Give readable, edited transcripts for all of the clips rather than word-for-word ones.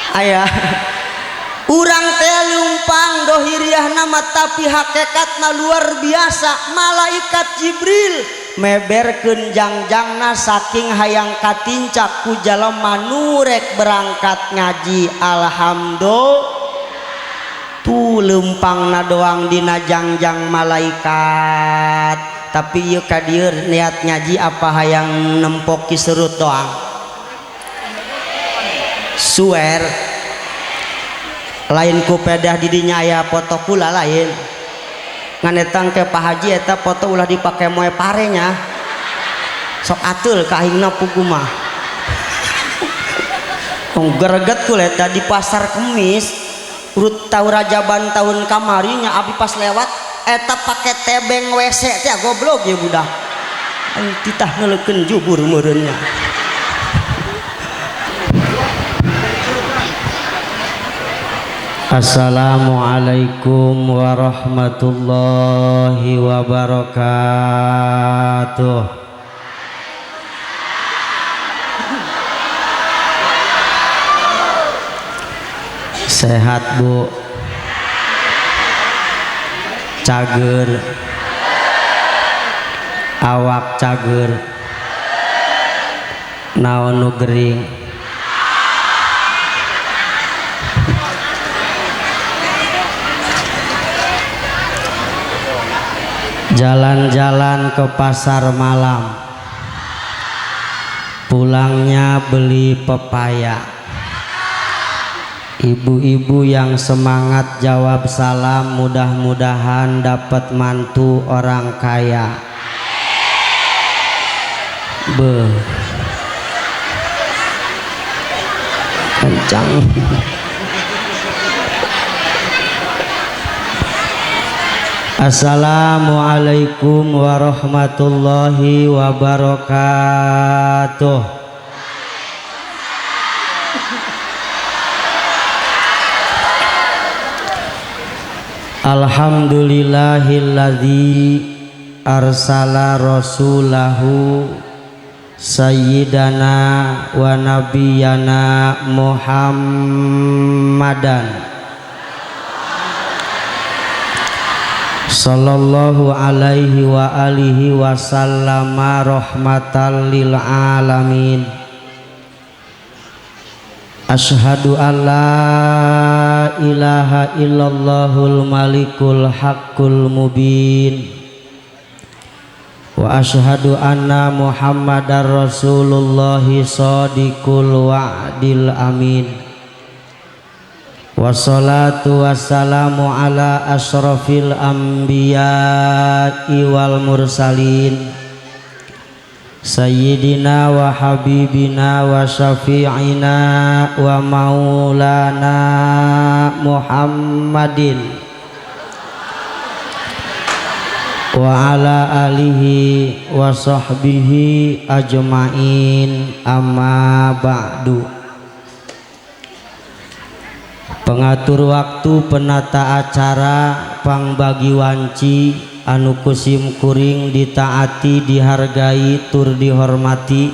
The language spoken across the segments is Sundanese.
Ayah urang teh lumpang dohiriah nama tapi hakikatna luar biasa. Malaikat Jibril meberkeun jangjangna saking hayang katincak ku jalema nu rek berangkat ngaji. Alhamdulillah tuh lempangna doang dina jangjang malaikat. Tapi ieu ka dieu niat ngaji apa hayang nempoki serut doang. Suwer lain ku pedah didinya aya foto kula lain nganetang ke Pak Haji eta foto ulah dipake moe parenya sok atul ka aingna pugu mah greget kula eta di pasar Kemis urut tau Rajaban tahun kamarinya abi pas lewat eta pake tebeng WC teh goblok ya budak aing titah ngeleukeun jubur meureunnya. Assalamualaikum warahmatullahi wabarakatuh. Sehat Bu? Cager? Awak cager? Naon nu gering? Jalan-jalan ke pasar malam, pulangnya beli pepaya. Ibu-ibu yang semangat jawab salam, mudah-mudahan dapat mantu orang kaya. Kencang. Assalamualaikum warahmatullahi wabarakatuh. Alhamdulillahilladzi arsala rasulahu sayyidana wa nabiyana Muhammadan sallallahu alaihi wa alihi wasallama rahmatan lil alamin. Asyhadu an la ilaha illallahul malikul haqqul mubin wa asyhadu anna muhammadar rasulullahi shadiqul wa'dil amin. Wassalatu wassalamu ala asyrafil anbiya'i wal mursalin sayyidina wa habibina wa syafi'ina wa maulana Muhammadin wa ala alihi wa sahbihi ajma'in, amma ba'du. Pengatur waktu, penata acara, pangbagi wanci, anu kusim kuring ditaati, dihargai, tur dihormati.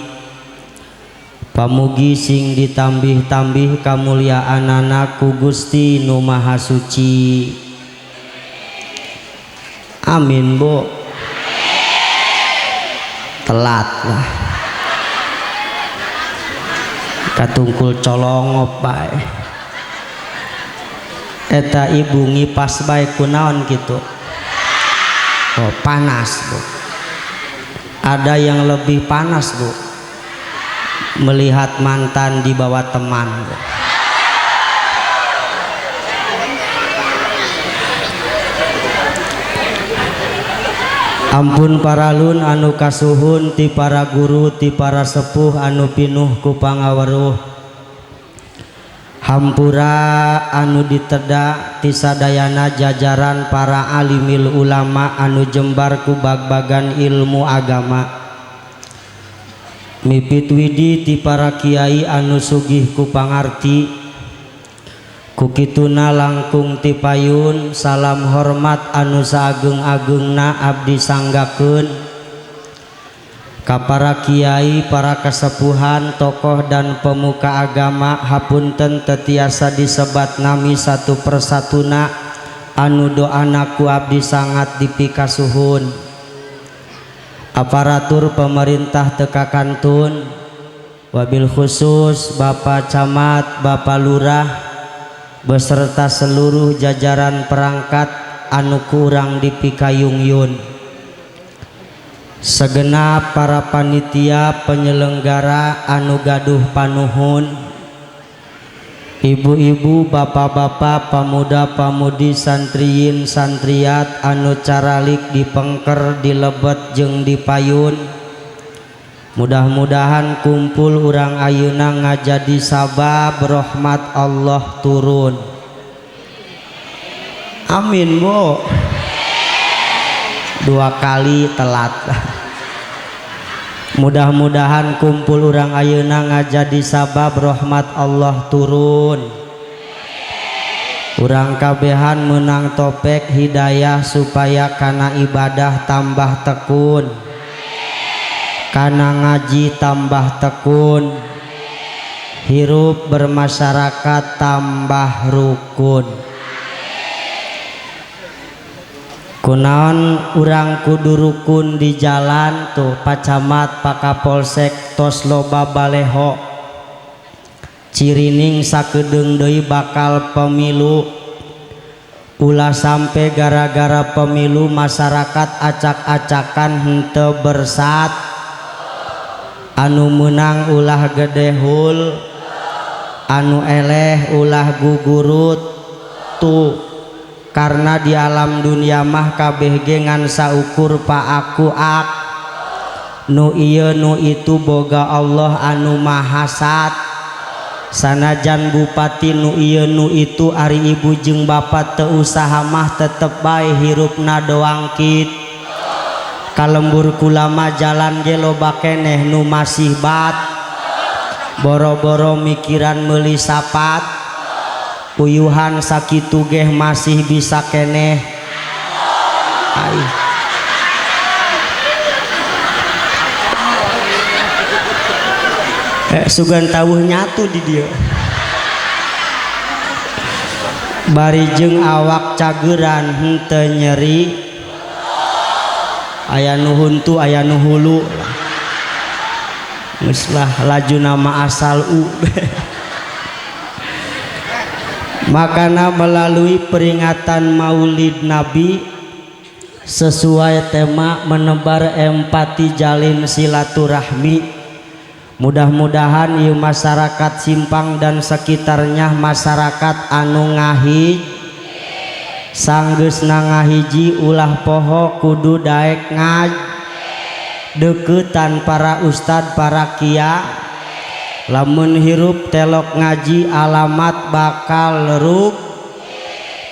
Pamugi sing ditambih-tambih kamuliaanana ku Gusti Nu Maha Suci. Amin Bu. Telat lah. Katungkul colongop bae. Eta ibu ngipas baik kunaon gitu. Oh panas Bu. Ada yang lebih panas Bu, melihat mantan di bawah teman Bu. Ampun paralun anu kasuhun ti para guru, ti para sepuh anu pinuh ku pangaweruh. Hampura anu diteda ti sadayana jajaran para alimil ulama anu jembar ku bag-bagan ilmu agama. Mipit widi ti para kiai anu sugih ku pangarti. Kukituna langkung ti payun salam hormat anu saageng-agengna abdi sanggakeun. ka para kiai, para kasepuhan, tokoh dan pemuka agama, hapunten tetiasa disebat nami satu persatuna anu doana ku abdi sangat dipikasuhun. Aparatur pemerintah teka kantun, wabil khusus Bapak Camat, Bapak Lurah beserta seluruh jajaran perangkat anu kurang dipikayung-yun, segenap para panitia penyelenggara anu gaduh panuhun, ibu-ibu, bapak-bapak, pamuda-pamudi, santriyin, santriat anu caralik dipengker, dilebet jeung dipayun. Mudah-mudahan kumpul urang ayeuna ngajadi sabab rahmat Allah turun. Amin, Bu. 2 kali telat. Mudah-mudahan kumpul urang ayeuna ngajadi sabab rahmat Allah turun. Urang kabehan menang topek hidayah supaya kana ibadah tambah tekun, kana ngaji tambah tekun, hirup bermasyarakat tambah rukun. Kunaon urang kudu rukun di jalan tuh Pak Camat, Pak Kapolsek tos loba baleho, cirining sakedeung deui bakal pemilu. Ulah sampai gara-gara pemilu masyarakat acak-acakan henteu bersat, anu menang ulah gede hul, anu eleh ulah gugurut tuh. Karena di alam dunia mah kabeh ge ngan saukur pa aku ak, nu ieu nu itu boga Allah anu mahasat. Sanajan bupati nu ieu nu itu ari ibu jeung bapak teu usaha mah tetep bae hirupna doang kit. Kalembur kulama jalan ge loba keneh nu masih bat, boro-boro mikiran meuli sapat, puyuhan sakitu ge masih bisa keneh. Ai sugan tawuh nyatu di dieu. Bari jeung awak cageran henteu nyeri, aya nu huntu aya nu hulu. Geus lah laju nama asal u. Makana melalui peringatan Maulid Nabi sesuai tema menebar empati jalin silaturahmi, mudah-mudahan ieu masyarakat Simpang dan sekitarnya masyarakat anu ngahij sanggeusna ngahiji ulah poho kudu daek ngaj deukeutan para ustad para kia. Lamun hirup telok ngaji alamat bakal leruk,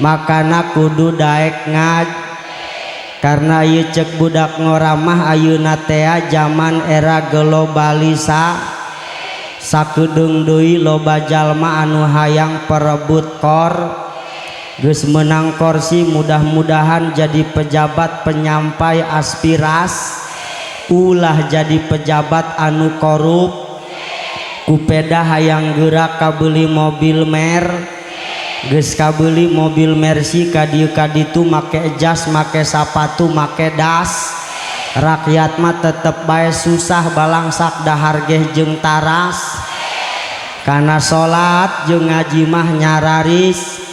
makana kudu daek ngaj. Karena ieu cek budak ngoramah ayeuna teh zaman era globalisa, sakedeung deui loba jalma anu hayang perebut kor, geus menang kursi, mudah-mudahan jadi pejabat penyampai aspiras, ulah jadi pejabat anu korup. Kupeda hayang gerak kabeuli mobil mer, geus kabeuli mobil Mercy kadieu kaditu make jas, make sapatu, make das. Rakyat mah tetep bae susah balangsak dahar geh jeung taras. Kana salat jeung ngaji mah nyararis,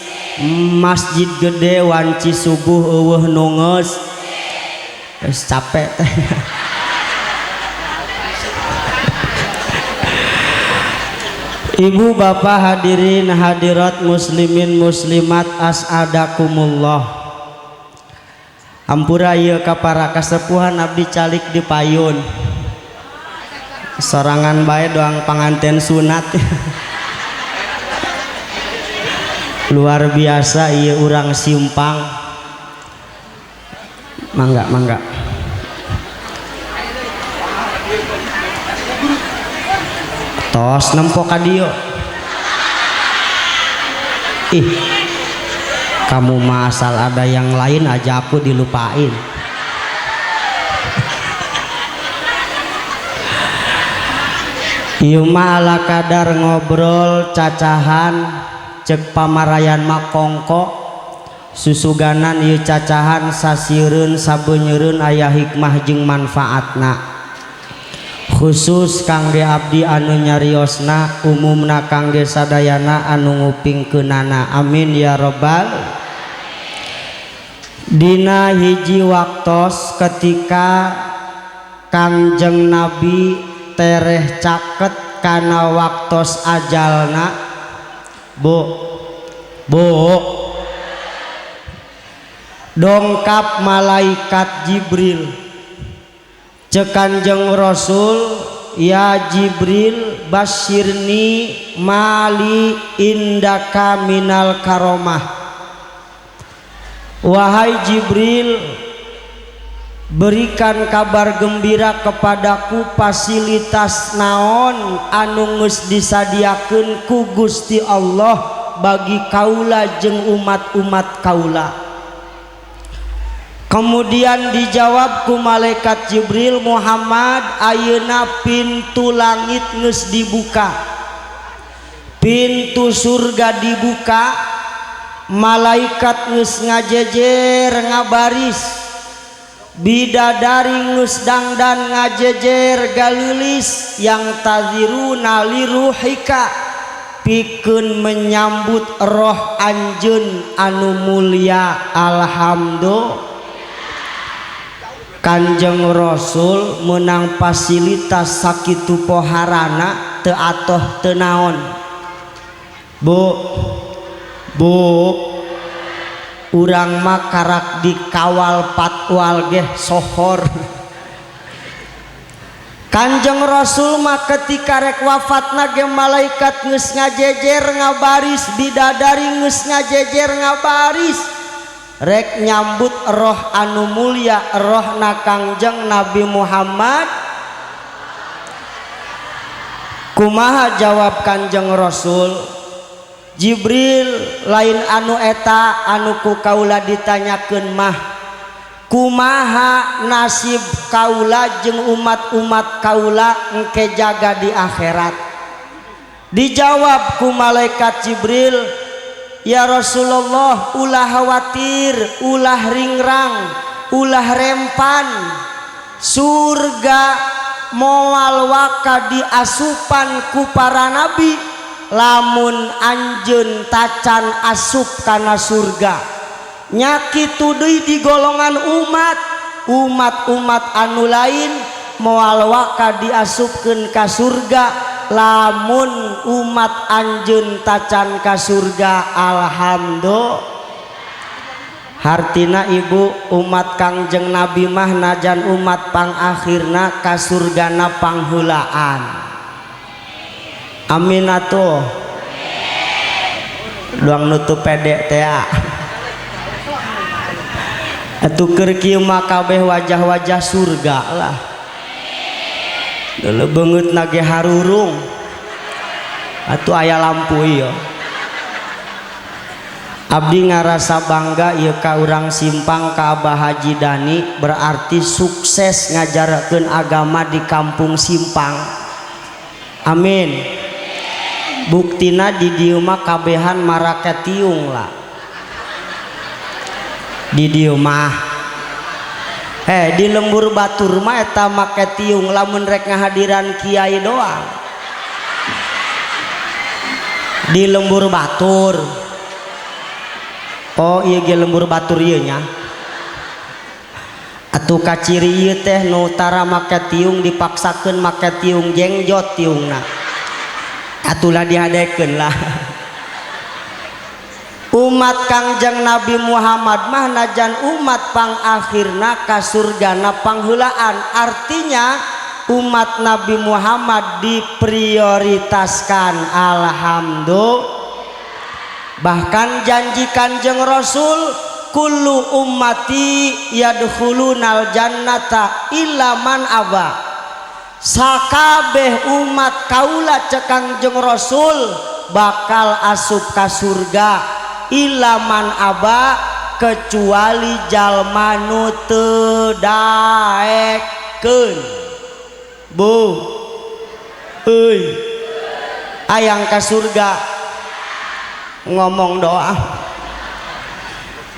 masjid gede wanci subuh eueuh nu geus capek teh. Ibu bapak hadirin hadirat muslimin muslimat as'adakumullah. Hampura ieu ka para kasepuhan abdi calik dipayun. Sorangan bae doang panganten sunat. Luar biasa ieu urang Simpang. Mangga mangga. Tos nempo ka dieu. Ih, kamu mah asal ada yang lain aja aku dilupain. ieu mah ala kadar ngobrol cacahan cek pamarayan makongko susuganan ieu cacahan sasieureun sabeunyeurun aya hikmah jeung manfaatna khusus kangge abdi anu nyariosna umumna kangge sadayana anu ngupingkeunana amin ya robbal. Dina hiji waktos ketika Kangjeng Nabi tereh caket kana waktos ajalna bu dongkap malaikat Jibril cek Kanjeng Rasul ya Jibril basyirni mali indaka minal karomah. Wahai Jibril, berikan kabar gembira kepadaku fasilitas naon anu geus disadiakeun ku Gusti Allah bagi kaula jeung umat-umat kaula. Kemudian dijawab ku malaikat Jibril, Muhammad, ayeuna pintu langit geus dibuka, pintu surga dibuka, malaikat geus ngajejer ngabaris, bidadari geus dangdan ngajejer galulis yang taziruna liruhika pikeun menyambut roh anjeun anu mulia. Alhamdulillah Kanjeng Rasul menang fasilitas sakitu poharana teu atoh teu naon. Bu urang mah karak dikawal patwal geh sohor. Kanjeng Rasul mah ketika rek wafatna ge malaikat geus ngajejer ngabaris, bidadari geus ngajejer ngabaris rek nyambut roh anu mulia, rohna Kangjeng Nabi Muhammad. Kumaha jawab Kanjeng Rasul? Jibril, lain anu eta anu ku kaula ditanyakeun mah kumaha nasib kaula jeung umat-umat kaula engke jaga di akhirat. Dijawab ku malaikat Jibril, ya Rasulullah, ulah khawatir, ulah ringrang, ulah rempan, surga moal waka diasupan ku para nabi lamun anjeun tacan asup kana surga. Nyakitu deui di golongan umat anu lain moal waka diasupkeun ka surga lamun umat anjeun tacan ka surga. Alhamdulillah. Hartina ibu umat Kangjeng Nabi mah najan umat pangakhirna ka surgana pangheulaan. Amin atuh. Doang nutup pede teh. Atuh keur kieu mah kabeh wajah-wajah surga lah. Deuleu beungeutna ge harurung. Atuh aya lampu ieu. Abdi ngarasa bangga ieu ka urang Simpang ka Abah Haji Dani, berarti sukses ngajarekeun agama di kampung Simpang. Amin. Buktina di dieu mah kabehan marake tiung lah. Di dieu mah di lembur batur mah eta make tiung lamun rek ngahadiran kiai doang. Di lembur batur. Oh iya ge lembur batur ieu nya. Atuh kaciri ieu teh nu tara make tiung dipaksakeun make tiung jengjot tiungna. Atulah dihadekeun lah. Umat Kangjeng Nabi Muhammad mah najan umat pangakhirna ka surgana pangheulaan. Artinya umat Nabi Muhammad diprioritaskan. Alhamdulillah. Bahkan janji Kanjeng Rasul, kullu ummati yadkhulunal jannata illa man aba. Sakabeh umat kaula cek Kanjeng Rasul bakal asup ka surga illa man aba, kecuali jalma nu teu daekeun. Bu euy hayang ka surga ngomong doa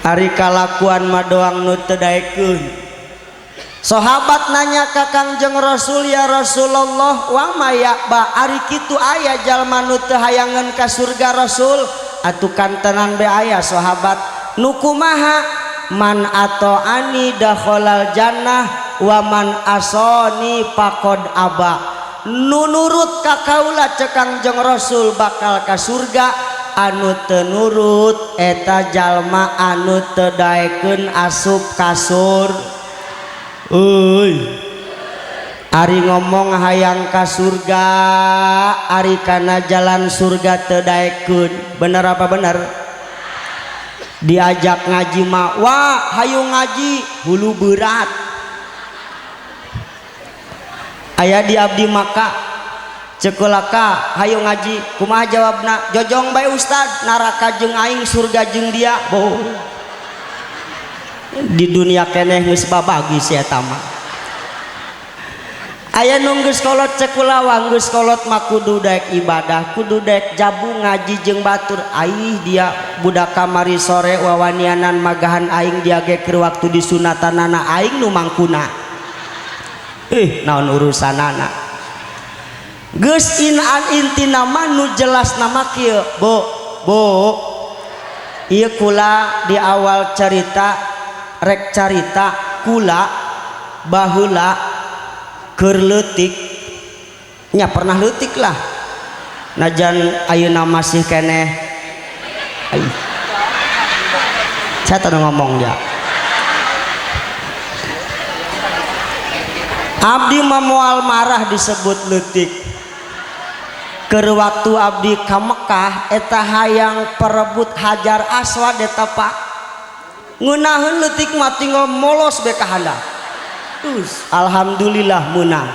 ari kalakuan mah doang nu teu daekeun. Sahabat nanya ka Kangjeng Rasul, ya Rasulullah wa maya ba ari kitu aya jalma nu teu hayangeun ka surga Rasul? Atuh kantenan be aya sahabat. Nu kumaha? Man ato'ani dakhalal jannah wa man asoni faqad aba. Nu nurut ka kaula cek Kangjeng Rasul bakal ka surga, anu teu nurut eta jalma anu teu daekeun asup kasur. Euy ari ngomong hayang ka surga ari kana jalan surga teu daekeun, bener apa bener? Diajak ngaji mah wah hayu ngaji hulu berat. Aya di abdi maka cekulaka hayu ngaji kumaha jawabna? Jojong bae ustad, naraka jeung aing surga jeung dia. Boh. Di dunia keneh geus babagi si eta mah. Aya nu geus kolot cekulawa geus kolot mah kudu daek ibadah, kudu daek jabu ngaji jeung batur. Aih dia budak kamari sore wawanianan magahan aing dia ge keur waktu disunatanana aing nu mangkuna. Naon urusanana? Geus intina mah nu jelas nama kieu, Bo. Ieu kula di awal cerita rek carita kula baheula keur leutik nya pernah leutik lah. Najan ayeuna masih keneh saya teu ngomong ya. Abdi mah moal marah disebut leutik. Keur waktu abdi ka Mekah eta hayang perebut Hajar Aswad eta Pak. Ngeunaheun leutik mah tinggal molos be ka handap. Alhamdulillah menang.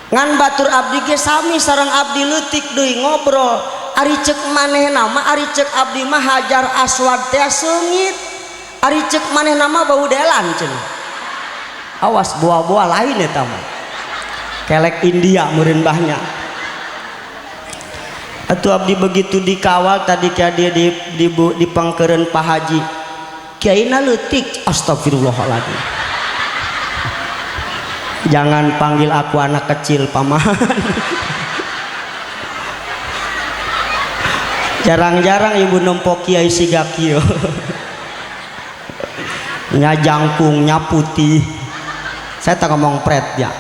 Ngan batur abdi ge sami sareng abdi leutik deui ngobrol. Ari ceuk manehna mah ari ceuk abdi mah Hajar Aswad teh seungit. Ari ceuk manehna mah bau delan cenah. Awas boa-boa lain eta mah. Kelek India meureun bahnya. Atuh abdi begitu dikawal tadi ka dia di pangkeureun Pak Haji. Kiaina leutik, astagfirullahaladzim. Jangan panggil aku anak kecil paman. Jarang-jarang ibu nempok kiai siga kieu. Nya jangkung, nya putih. Saya tak ngomong pret ya.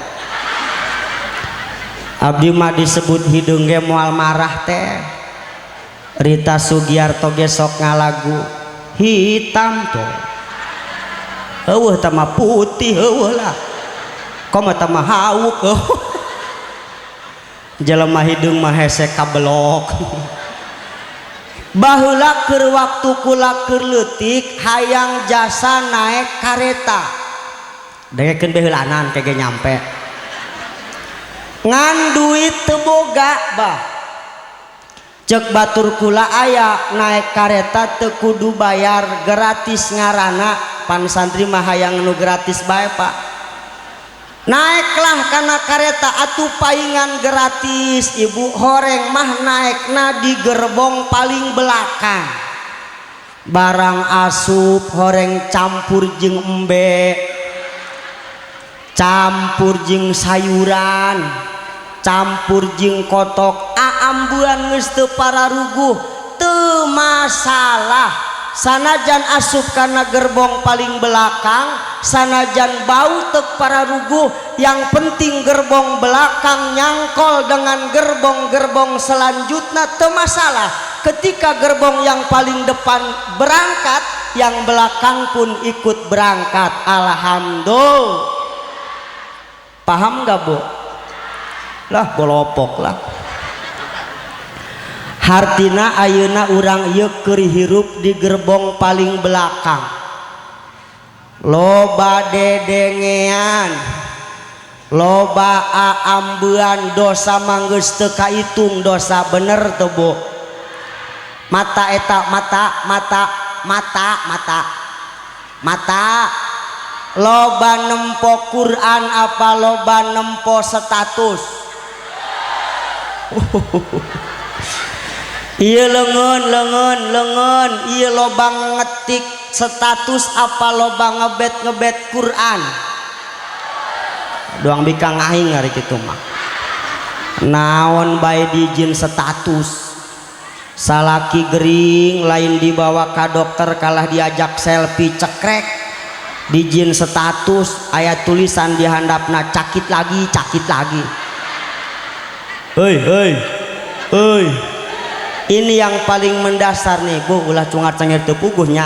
Abdi mah disebut hidung ge moal marah teh. Rita Sugiarto ge sok ngalagu hitam tuh. Eueuh teh mah putih eueuh lah. Koma teh mah hauk. Jelema hidung mah hese kabelok. Baheula keur waktu kula keur leutik hayang jasa naek kareta. Dengekeun beheulanan kege nyampe. Ngan duit teu boga bah. Cek batur kula aya naik kareta teu kudu bayar, gratis ngaranna. Pan santri mah hayang nu gratis bae Pak. Naiklah kana kareta atuh paingan gratis. Ibu horeng mah naikna di gerbong paling belakang. Barang asup horeng campur jeung embe, campur jeung sayuran, campur jeung kotok, aambuan geus teu pararuguh teu masalah. Sanajan asup kana gerbong paling belakang, sanajan bau teu pararuguh, yang penting gerbong belakang nyangkol dengan gerbong-gerbong selanjutnya teu masalah. Ketika gerbong yang paling depan berangkat, yang belakang pun ikut berangkat. Alhamdulillah. Paham gak Bu? Lah golopok lah. Hartina ayeuna urang ieu keur hirup di gerbong paling belakang. Loba dedengean, loba aambeun, dosa manggeus teu kaitung dosa, bener teu Bu? Mata eta mata loba nempo Quran apa loba nempo status? Iya lengan iya lobang ngetik status apa lobang ngebet Quran doang bikang aing hari kitu mah naon bae dijin status salaki gering lain dibawa ka dokter kalah diajak selfie cekrek dijin status ayat tulisan di handapna cakit lagi hei ini yang paling mendasar nih Bu ulah cungat cengir tepuguhnya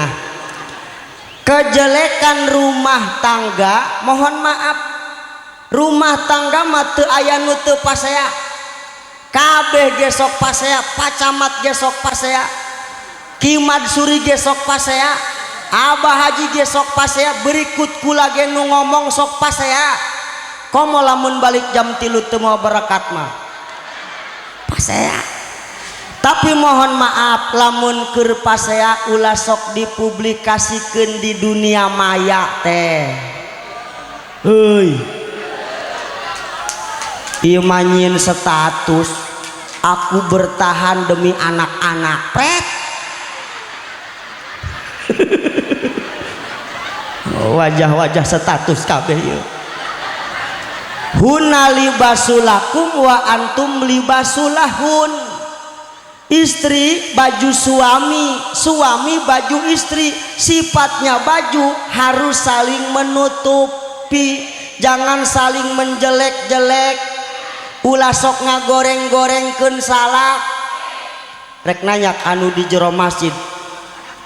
kejelekan rumah tangga mohon maaf rumah tangga mah teu aya nu teu pasea kabeh gesok pasea pacamat gesok pasea Kimad Suri gesok pasea Abah Haji gesok pasea berikut kula ge nu ngomong sok pasea komo lamun balik jam 3 teu moal berangkat mah pasea tapi mohon maaf lamun keur pasea ulah sok dipublikasikeun di dunia maya teh heuy ieu manyin status aku bertahan demi anak-anak pret wajah-wajah status kabeh ieu hunna libasulakum wa antum libasulahun istri baju suami baju istri sifatnya baju harus saling menutupi jangan saling menjelek-jelek ulah sok ngagoreng-gorengkeun salak rek nanya anu di jero masjid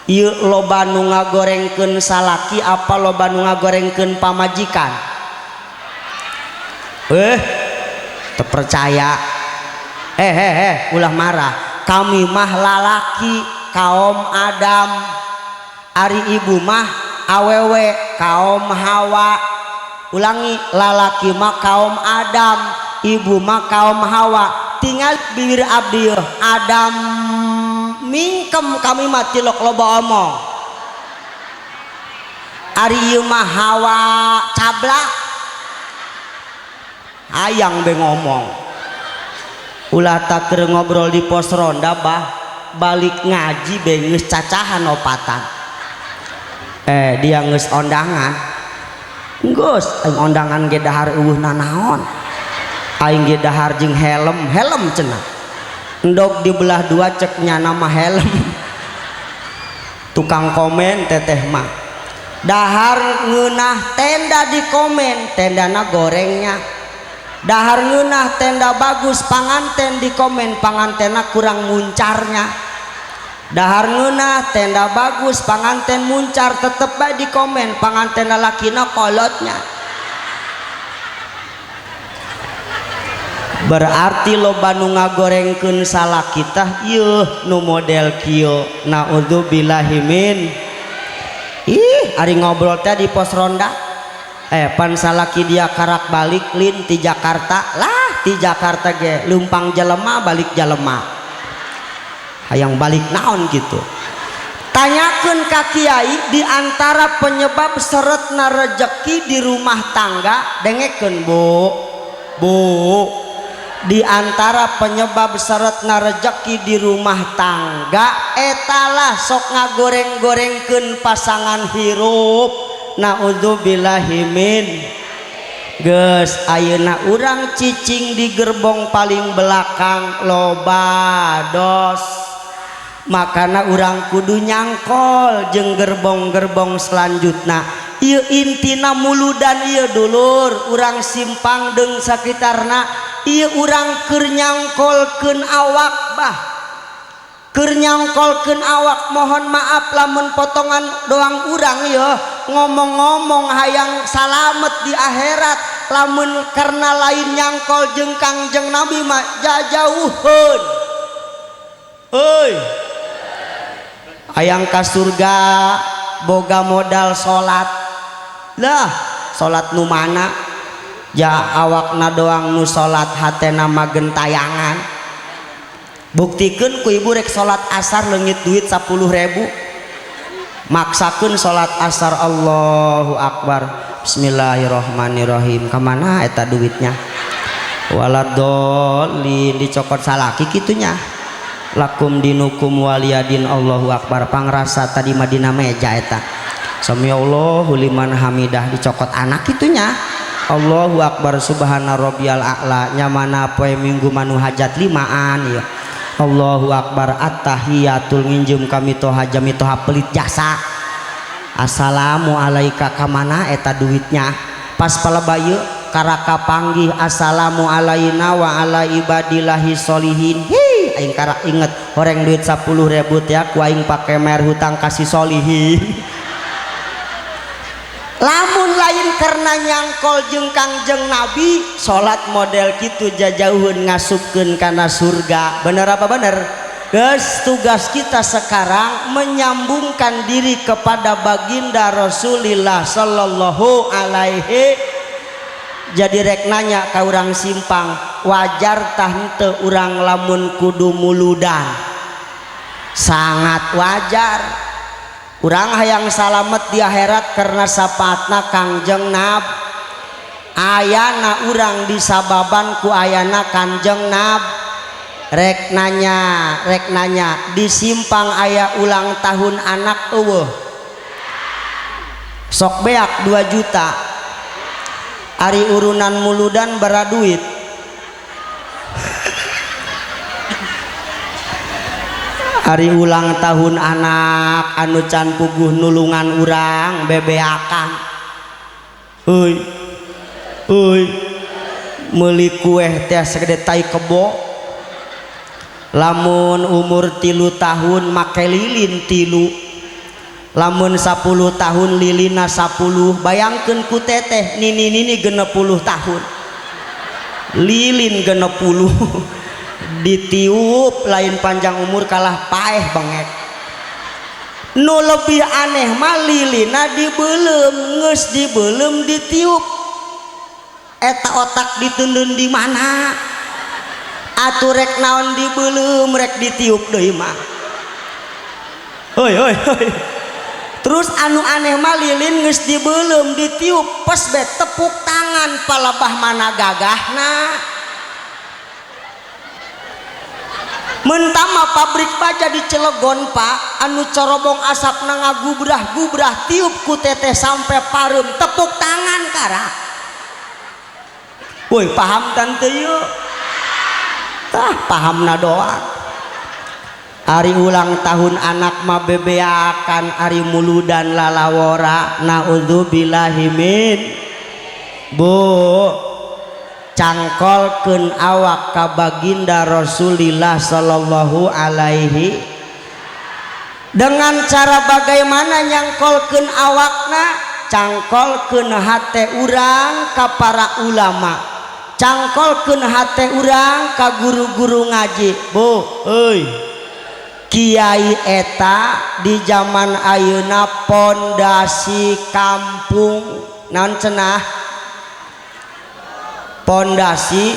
ieu loba nu ngagorengkeun salaki apa loba nu ngagorengkeun pamajikan terpercaya ulah marah kami mah lalaki kaum Adam ari ibu mah awewe kaum Hawa ulangi lalaki mah kaum Adam ibu mah kaum Hawa tinggal bibir abdi Adam mingkem kami mah tilok loba omong ari ieu mah Hawa cablak hayang be ngomong ulah tak keur ngobrol di pos ronda bah balik ngaji be geus cacahan opatan dia geus ondangan geus aing ondangan ge dahar eueuh nanaon aing ge dahar jeung helm cenah endog dibelah dua cek nya nama helm tukang komen teteh mah dahar ngeunah tenda di komen tendana gorengnya dahar ngeunah tenda bagus panganten di komen pangantena kurang muncarnya dahar ngeunah tenda bagus panganten muncar tetep bae di komen pangantena lakina kolotnya berarti loba nu ngagorengkeun salaki tah ieu nu model kieu naudzubillahi min ari ngobrol teh di pos ronda pan salaki dia karak balik lin ti Jakarta lah ti Jakarta ge lumpang jelema balik jelema hayang balik naon gitu tanyakeun ka kiai di antara penyebab seretna rejeki di rumah tangga dengekeun bu di antara penyebab seretna rejeki di rumah tangga etalah sok ngagoreng-gorengkeun pasangan hirup naudzubillahi min geus ayeuna urang cicing di gerbong paling belakang loba dos makana urang kudu nyangkol jeung gerbong-gerbong selanjutna ieu intina muludan ieu dulur urang simpang deung sakitarna ieu urang keur nyangkolkeun awak bah keur nyangkolkeun awak mohon maaf lamun potongan doang urang ya ngomong-ngomong hayang salamet di akhirat lamun karena lain nyangkol jeung Kangjeng Nabi mah jajauheun euy hayang ka surga boga modal salat lah salat nu mana ja awakna doang nu salat hatena mah gentayangan buktikeun ku ibu rek salat asar leungit duit 10.000 maksakeun salat asar Allahu Akbar bismillahirrahmanirrahim kamana eta duitnya waladolin dicokot salaki kitunya lakum dinukum waliyadin Allahu akbar pangrasa tadi Madinah meja eta sami Allahu liman hamidah dicokot anak kitunya Allahu akbar subhana rabbiyal a'la nyamana poe minggu manu hajat limaan ya Allahu akbar at-tahiyatul nginjem kami toha jami toha pelit jasa assalamu alaika kamana eta duitnya pas palabayu karaka panggih assalamu alaina wa ala ibadillahi solihin hi aing karak inget horeng duit 10.000 teh ku aing pake mer hutang kasih solihin lamun lain karena nyangkol jeung Kangjeng Nabi salat model kitu jajauheun ngasupkeun kana surga bener apa bener guys tugas kita sekarang menyambungkan diri kepada baginda Rasulullah sallallahu alaihi jadi rek nanya ka urang simpang wajar tah henteu urang lamun kudu muludan sangat wajar urang hayang salamet di akhirat karena sapaatna Kangjeng Nabi ayana urang disababan ku ayana Kangjeng Nabi rek nanya di simpang aya ulang tahun anak eueuh sok beak 2 juta ari urunan muludan bara duit ari ulang tahun anak anu can puguh nulungan urang bebeakan euy meuli kueh teh sagede tai kebo lamun umur 3 tahun make lilin 3 lamun 10 tahun lilina 10 bayangkeun ku teteh nini 60 tahun lilin 60 ditiup lain panjang umur kalah paeh bangek nu lebih aneh mah lilina dibeulem geus dibeulem ditiup eta otak ditundun di mana atuh rek naon dibeulem rek ditiup deui mah hoi terus anu aneh mah lilin geus dibeulem ditiup pes be tepuk tangan palabah mana gagahna mentama pabrik baja di Cilegon Pak anu corobong asapna ngagubrah-gubrah tiup ku teteh sampai pareum tepuk tangan kara woi paham tante yuk pahamna doa ari ulang tahun anak mah bebeakan ari muludan lalawora naudzubillahi min bu cangkolkeun awak ka baginda Rasulillah sallallahu alaihi dengan cara bagaimana nyangkolkeun awakna cangkolkeun hate urang ka para ulama cangkolkeun hate urang ka guru-guru ngaji bu euy kiai eta di zaman ayeuna pondasi kampung naon cenah pondasi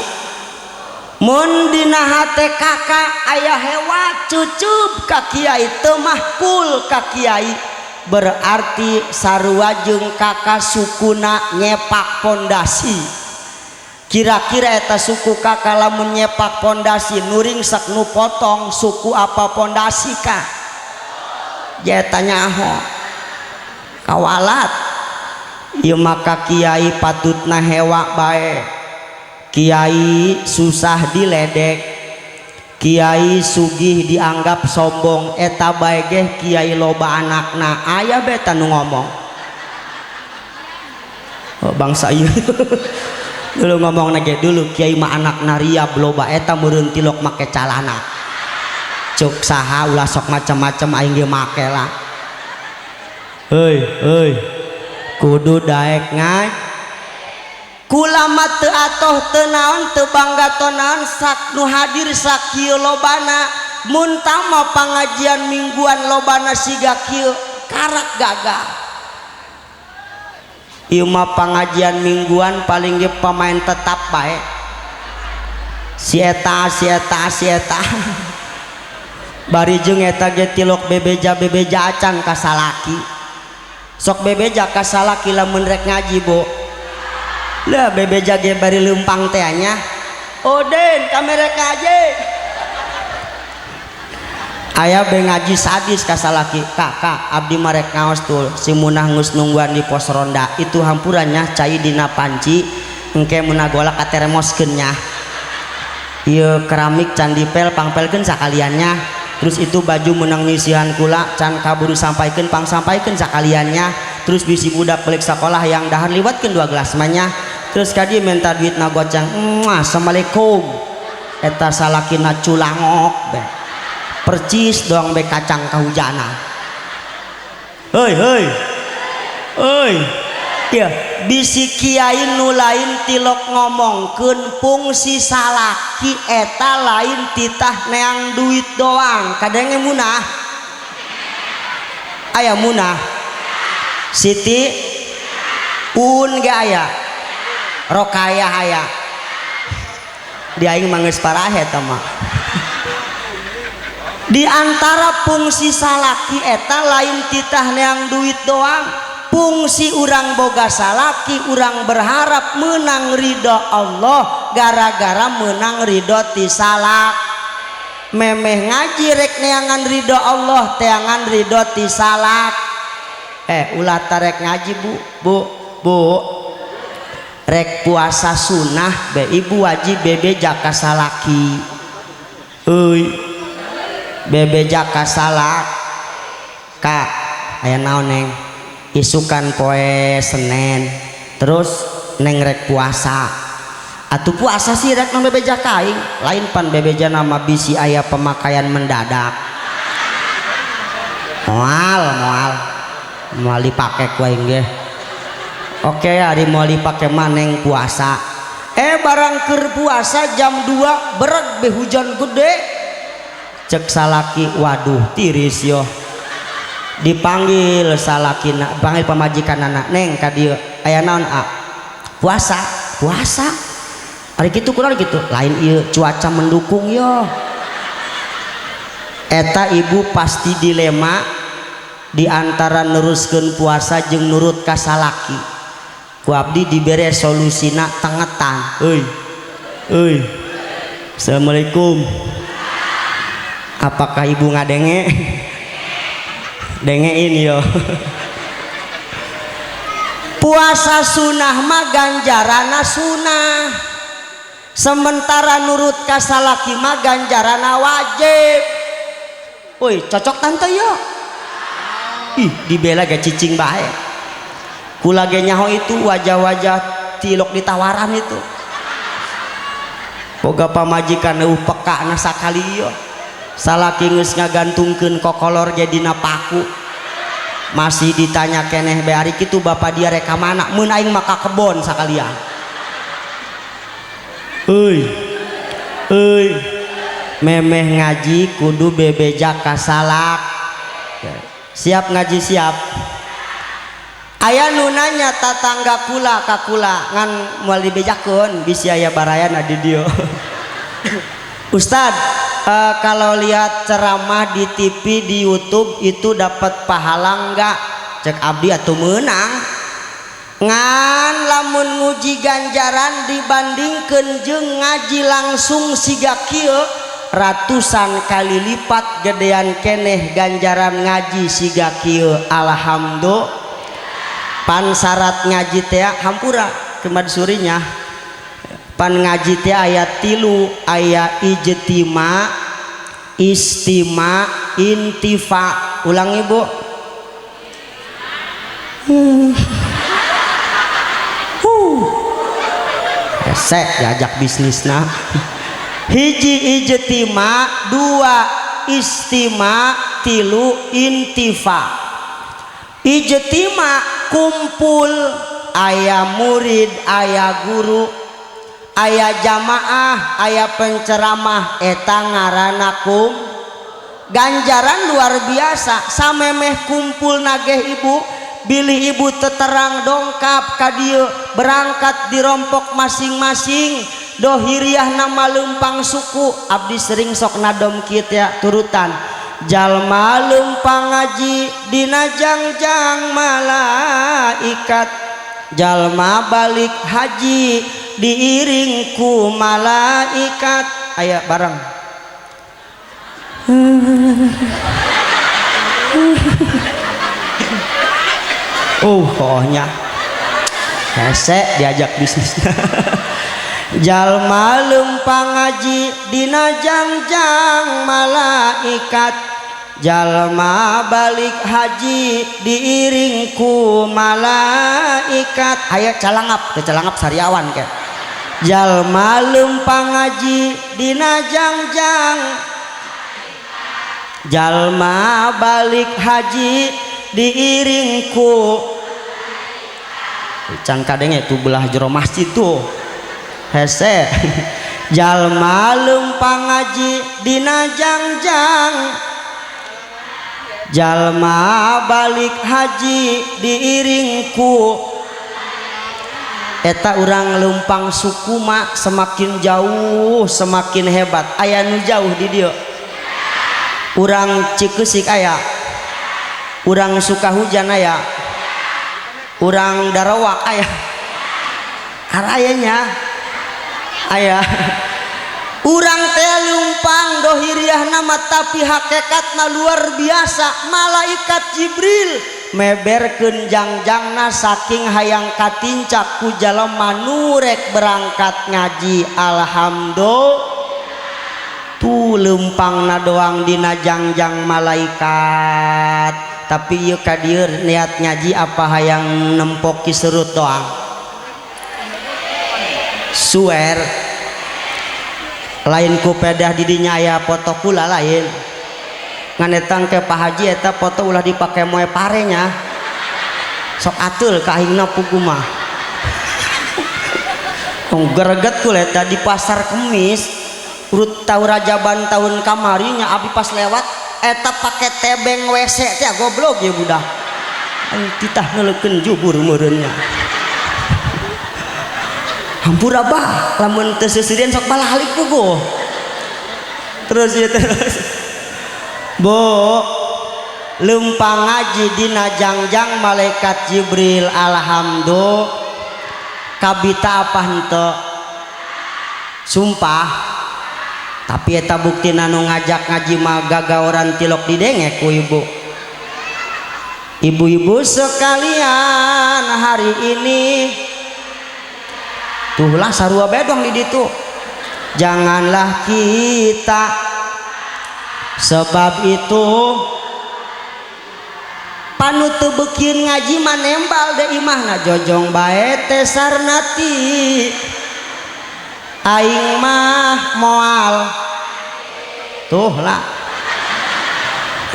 mun dina hate kakak aya hewat cucup ka kiai teu mahkul ka kiai berarti sarua jeung kakak sukuna nyepak pondasi kira-kira eta suku kakak lamun nyepak pondasi nuring sak nu potong suku apa pondasi kah jeta nyaho kawalat ieu maka kiai patutna hewa bae kiai susah diledek kiai sugih dianggap sombong eta bae ge kiai loba anakna aya beta nu ngomong oh, bangsa ieu dulu ngomong nage dulu kiai mah anak naria loba eta meureun tilok make calana cuk saha ulah sok macam-macam aing ge make lah heuy kudu daek ngaj kula mah teu atoh teu naon teu bangga teu naon sak nu hadir sakieu lobana mun tama pangajian mingguan lobana siga kieu karak gagah ieu mah pangajian mingguan paling ge pamain tetap bae si eta bari jeung eta ge tilok bebeja acan ka salaki sok bebeja ka salaki lamun rek ngaji bo lah bebeja ge bari leumpang teh nya Oden kamera aja aya be ngaji sadis ka salaki kakak abdi marek ngaos tuh si munah ngus nungguan di pos ronda itu hampurannya cai dina panci engke munah golak kateremoskeun nya ieu keramik can dipel pangpelkeun sakaliannya terus itu baju menang misihan kula can kaburu sampaikeun pang sampaikeun sakaliannya terus bisi budak pelik sekolah yang dahar liwatkeun 2 gelas manya terus kadi minta duit na goceng assalamualaikum eta salakina culangok be percis doang be kacang kahujana hei ya bisi kiai nu lain tilok ngomongkeun fungsi salaki eta lain titah neang duit doang kadenge munah aya munah Siti un ge aya Rokayah aya di aing mah geus parahe eta mah di antara fungsi salaki eta lain titah neang duit doang fungsi urang boga salaki urang berharap menang ridho Allah gara-gara menang ridho ti salak memeh ngaji rek neangan ridho Allah teangan ridho ti salak ulah tarek ngaji bu rek puasa sunnah be ibu wajib bebe jaka salaki bebe jaka salak kak aya naon neng isukan poe Senin terus neng rek puasa atuh puasa sih rek nang bebeja kaing lain pan bebeja nama bisi aya pemakaian mendadak moal dipake ku aing ge oke ari moal dipake maneng puasa barang keur puasa jam 2 bereg be hujan gede cek salaki waduh tiris yo dipanggil salakina panggil pamajikan anak neng ka dieu aya naon puasa ari kitu kurang gitu lain ieu cuaca mendukung yo eta ibu pasti dilema di antara neruskeun puasa jeung nurut ka salaki ku abdi dibere solusina tengetan euy assalamualaikum apakah ibu ngadenge dengein yo puasa sunnah mah ganjarana sunnah sementara nurut ka salaki mah ganjarana wajib woi cocok tante yo dibela ge cicing bae kula ge nyaho itu wajah-wajah tilok ditawaran itu boga pamajikan peka na sakali yo salaki geus ngagantungkeun kokolor ge dina paku masih ditanya keneh be ari kitu bapak dia rek ka mana mun aing mah ka kebon sakalian euy memeh ngaji kudu bebeja ka salak siap ngaji siap aya nu nanya tatangga kula ka kula ngan moal dibejakeun bisi aya barayana di dieu Ustad kalau lihat ceramah di TV di YouTube itu dapat pahala enggak cek abdi atuh menang ngan lamun nguji ganjaran dibandingkeun jeung ngaji langsung siga kieu ratusan kali lipat gedean keneh ganjaran ngaji siga kieu alhamdulillah pan syarat ngaji teh hampura kemad surinya pan ngaji teh aya 3 aya ijtima istima intifa ulang ibu resek diajak bisnisna hiji ijtima 2 istima 3 intifa ijtima kumpul aya murid aya guru aya jamaah aya penceramah eta ngaranna ganjaran luar biasa samemeh kumpul nageh ibu bilih ibu teterang dongkap ka dieu berangkat dirompok masing-masing dohiriah nama lempang suku abdi sering sok nadom kieu ya turutan jalma lempang ngaji dina jangjang malaikat jalma balik haji diiring ku malaikat aya bareng pokoknya hese diajak bisnis jalma lempang ngaji dina jangjang malaikat jalma balik haji diiring ku malaikat aya calangap teu calangap sariawan ke jalma lempang ngaji dina jangjang jalma balik haji diiring ku can kadenge tu belah jero masjid tuh hese jalma lempang ngaji dina jangjang jalma balik haji diiring ku eta urang lempang suku mah semakin jauh semakin hebat aya nu jauh di dieu urang Cikeusik aya urang Sukahujan aya urang Darawak aya arayanya aya urang teh lumpang dohiriah nama tapi hakikatna luar biasa malaikat Jibril meberkeun jangjangna saking hayang katincak ku jalema nu rek berangkat ngaji alhamdulillah tu lempangna doang dina jangjang malaikat tapi ieu ka dieu niat ngaji apa hayang nempoki serut doang suwer lain ku pedah di dinya aya foto kula lain nganetang ke Pak Haji eta foto ulah dipake moe parenya sok atul kahingna pugu mah greget ku eta di pasar Kemis urut tahu Rajaban tahun kamarinya abi pas lewat eta pake tebeng WC teh goblok ya budak titah ngeleukeun jubur meureunnya hampura bah lamun teu seseudeun sok balalik puguh terus ya terus bo lempang ngaji dina jangjang malaikat Jibril alhamdulillah kabita apa henteu sumpah tapi eta bukti nanu ngajak ngaji mah gagaoran tilok didengek ku ibu-ibu sekalian hari ini tuhlah sarua bedong di ditu janganlah kita sebab itu panu teu beukeun ngaji mah nembal deui imahna jojong bae teh sarnati aing mah moal tuh lah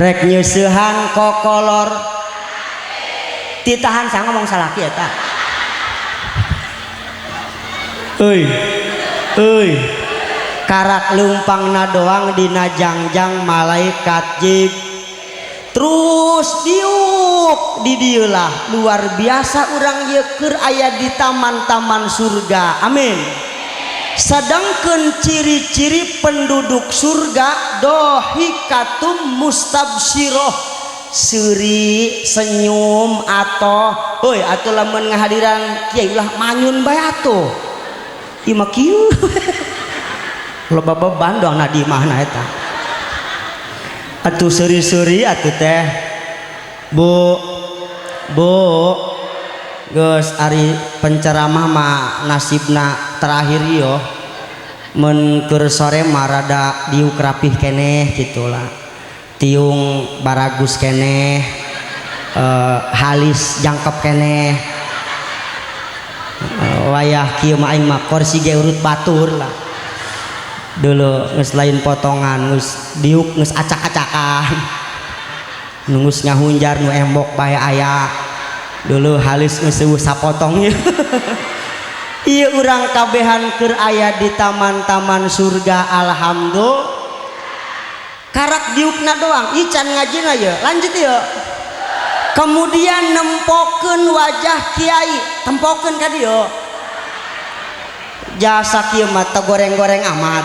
rek nyeusehan kokolor titahan sang ngomong salaki eta euy karak lumpangna doang dina jangjang malaikat jib terus diuk di dieu lah luar biasa urang ieu keur aya di taman-taman surga amin sedangkan ciri-ciri penduduk surga dohikatum mustabsyiroh seuri senyum atau atuh lamun ngahadiran kiai ulah manyun bae atuh ieu mah kieu loba beban doang na di imahna eta atuh seuri-seuri atuh teh bu geus ari penceramah mah nasibna terakhir yo mun keur sore mah rada diuk rapih keneh gitulah tiung baragus keneh halis jangkep keneh wayah kieu mah aing mah kursi ge urut batur lah dulu geus lain potongan geus diuk geus acak-acakan nunggus ngahunjar nu embok bae aya dulu halis geus eueuh sapotong ieu iya urang kabehan keur aya di taman-taman surga alhamdulillah karak diukna doang ican ngajina ye lanjut ye kemudian nempokeun wajah kiai tempokeun ka dieu jasa kieu mah teu goreng-goreng amat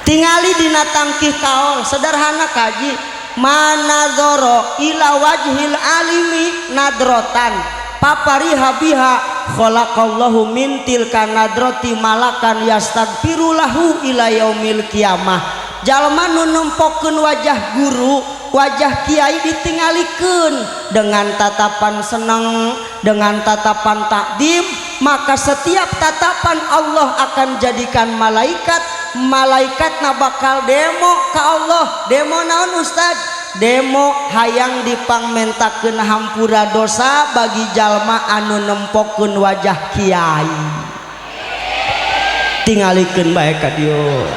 tingali dina tangkih kaol sederhana kaji manadzara ila wajhil alimi nadrotan papariha biha khalaqallahu min tilka nadrati malakan yastaghfiru lahu ila yaumil qiyamah. Jalma nu nempokeun wajah guru, wajah kiai ditinggalikeun dengan tatapan senang, dengan tatapan takdim, maka setiap tatapan Allah akan jadikan malaikat. Malaikatna bakal demo ka Allah. Demo naon Ustad? Demo hayang dipangmentakeun hampura dosa bagi jalma anu nempokeun wajah kiai. Tingalikeun bae ka dieu.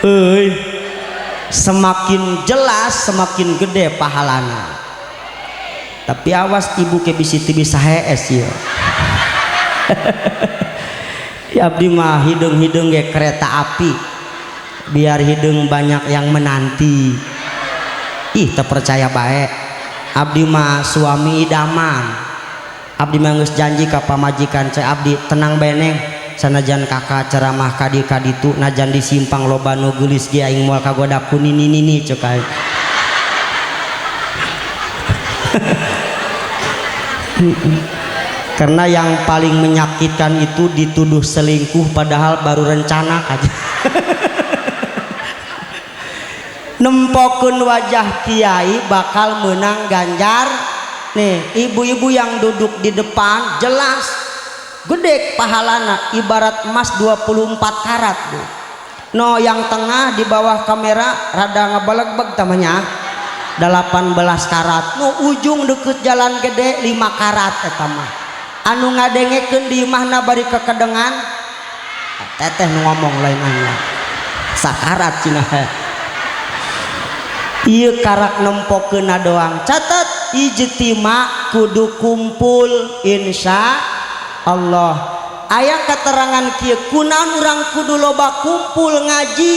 Euy. Semakin jelas semakin gede pahalana. Tapi awas ibu ke bisi bisa hees ya. Ya abdi mah hidung-hidung ge kereta api. Biar hidung banyak yang menanti. Ih terpercaya baik. Abdi mah suami idaman. Abdi mah geus janji ka pamajikan cai abdi tenang beneng. Sanajan kakak ceramah kadi kaditu najan disimpang loba nu geulis ge aing moal kagoda ku nini ceuk aing. Karena yang paling menyakitkan itu dituduh selingkuh padahal baru rencana aja. Nempokeun wajah kiai bakal menang ganjar. Nih ibu-ibu yang duduk di depan jelas gede pahalana ibarat emas 24 karat Bu. No yang tengah di bawah kamera rada ngabaleg-beg tamanya 18 karat. No ujung deket jalan gede 5 karat eta mah. Anu ngadengekeun di imahna bari kekedengan teteh nu ngomong lain anya. Sakarat cenah. Ieu karak nempokeunna doang. Catat ijtima kudu kumpul insya Allah. Aya keterangan kieu kunaon urang kudu loba kumpul ngaji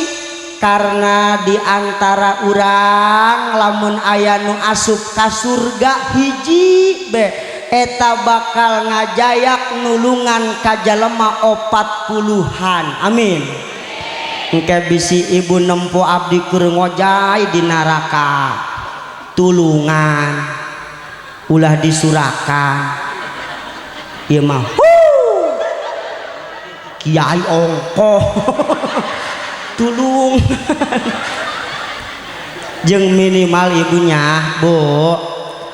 karena diantara urang lamun aya nu asup ka surga hiji be eta bakal ngajayak nulungan ka jalema 40-an. Amin. Engke bisi ibu nempo abdi keur ngojay di neraka tulungan ulah disurakan ieu mah kiai ongkoh tulung jeung minimal ibunya Bu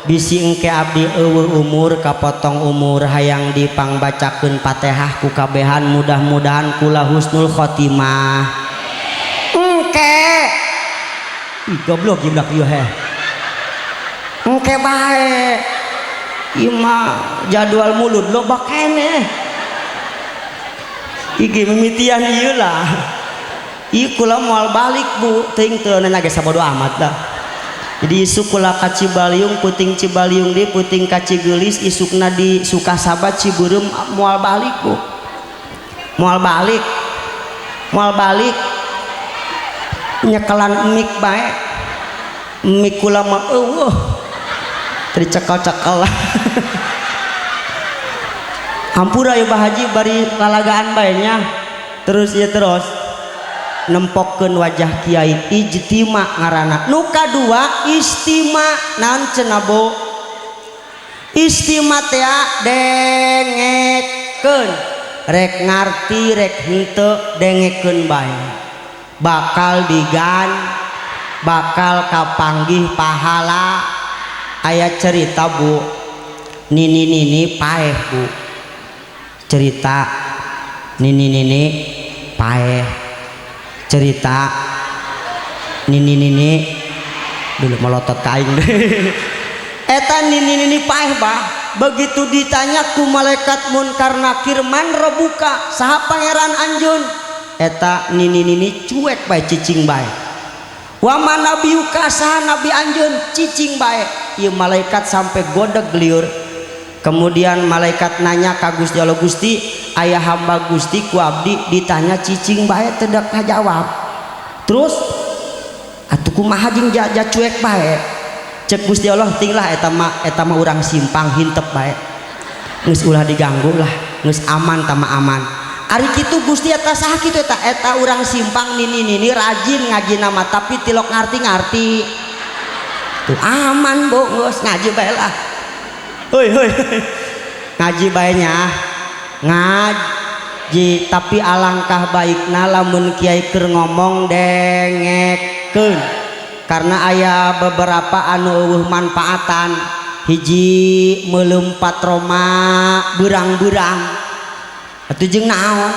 bisi engke abdi eueuh umur kapotong umur hayang dipangbacakeun Fatihah ku kabehan mudah-mudahan kula husnul khotimah. Ih goblok jiblak ieu heh. Engke bae. Ieu mah jadwal mulut loba keneh. Iki mimitian ieu lah. Ieu kula moal balik Bu, teuing teu nanya ge sabodo amat dah. Jadi isuk kula ka Cibaliung, puting Cibaliung di puting ka Cigeulis, isukna di Sukasabat Ciberem moal balik Bu. Moal balik. Moal balik. Nyekelan mik bae mik kula mah eueuh teu cekel-cekel. Hampura ya Bah Haji bari lalagaan bae nya terus ya terus nempokeun wajah kiai ijtima ngaranna. Nu kadua istima naon cenah Bu? Istima teh dengekeun rek ngarti rek henteu dengekeun bae. Bakal digan bakal kapanggih pahala. Aya cerita Bu nini paeh Bu, cerita nini paeh, cerita nini dulu melotot kain. Eta nini paeh Bah begitu ditanya ku malaikat munkar nakir man rebuka saha pangeran anjeun eta nini cuek bae cicing bae. Wa man nabiyuka saha nabi anjeun cicing bae. Ieu malaikat sampai godeg liur. Kemudian malaikat nanya ka Gusti Allah, Gusti aya hamba Gusti ku abdi ditanya cicing bae teu dak kajawab. Terus atuh kumaha jeung jaja cuek bae. Cek Gusti Allah tinglah eta mah urang simpang hintep bae. Geus ulah diganggu lah, geus aman tama aman. Ari kitu Gusti eta saha kitu eta urang simpang nini rajin ngaji nama tapi tilok ngarti-ngarti. tuh aman Bu geus ngaji bae lah heuy ngaji bae nya ngaji tapi alangkah baikna lamun kiai keur ngomong dengekeun karena aya beberapa anu eueuh manfaatan hiji meuleuh patroma beurang-beurang atuh jeung naon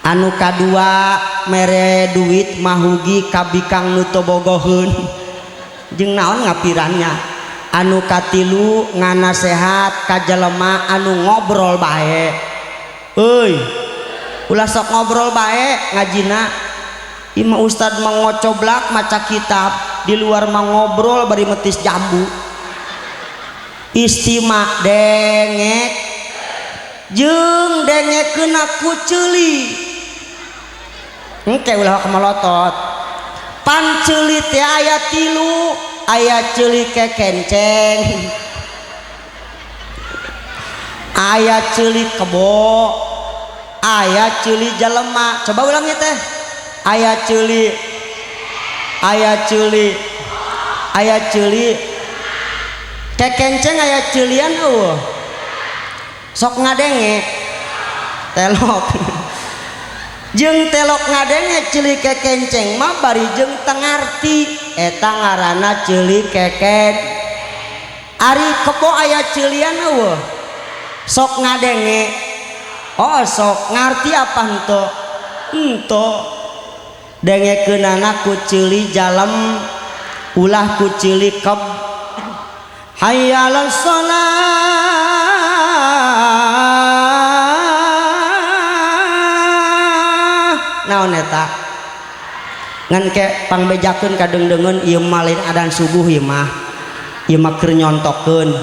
anu kadua mere duit mahugi kabikang nu teu bogoheun jeung naon ngapirannya anu katilu nganasehat ka jelema anu ngobrol bae euy ulah sok ngobrol bae ngajina imah ustad mengocoblak maca kitab di luar mah ngobrol bari metis jambu istima dengek jeung dengekeun ku ceuli engke ulah kemelotot pan ceuli teh aya tilu aya ceuli kekenceng aya ceuli kebo aya ceuli jelema coba ulang ya teh aya ceuli kekenceng aya ceulian eueuh sok ngadenge telok jeung telok ngadenge ceuli kekenceng mah bari jeung tengarti eta ngaranna ceuli keken ari kebo aya ceulian eueuh sok ngadenge oh sok ngarti apa henteu henteu dengekeunana ku ceuli jalem ulah ku ceuli keb hayya 'alas shalah naon eta ngan ke pangbejakeun kadengdeungeun ieu mah lain adzan subuh ieu mah keur nyontokeun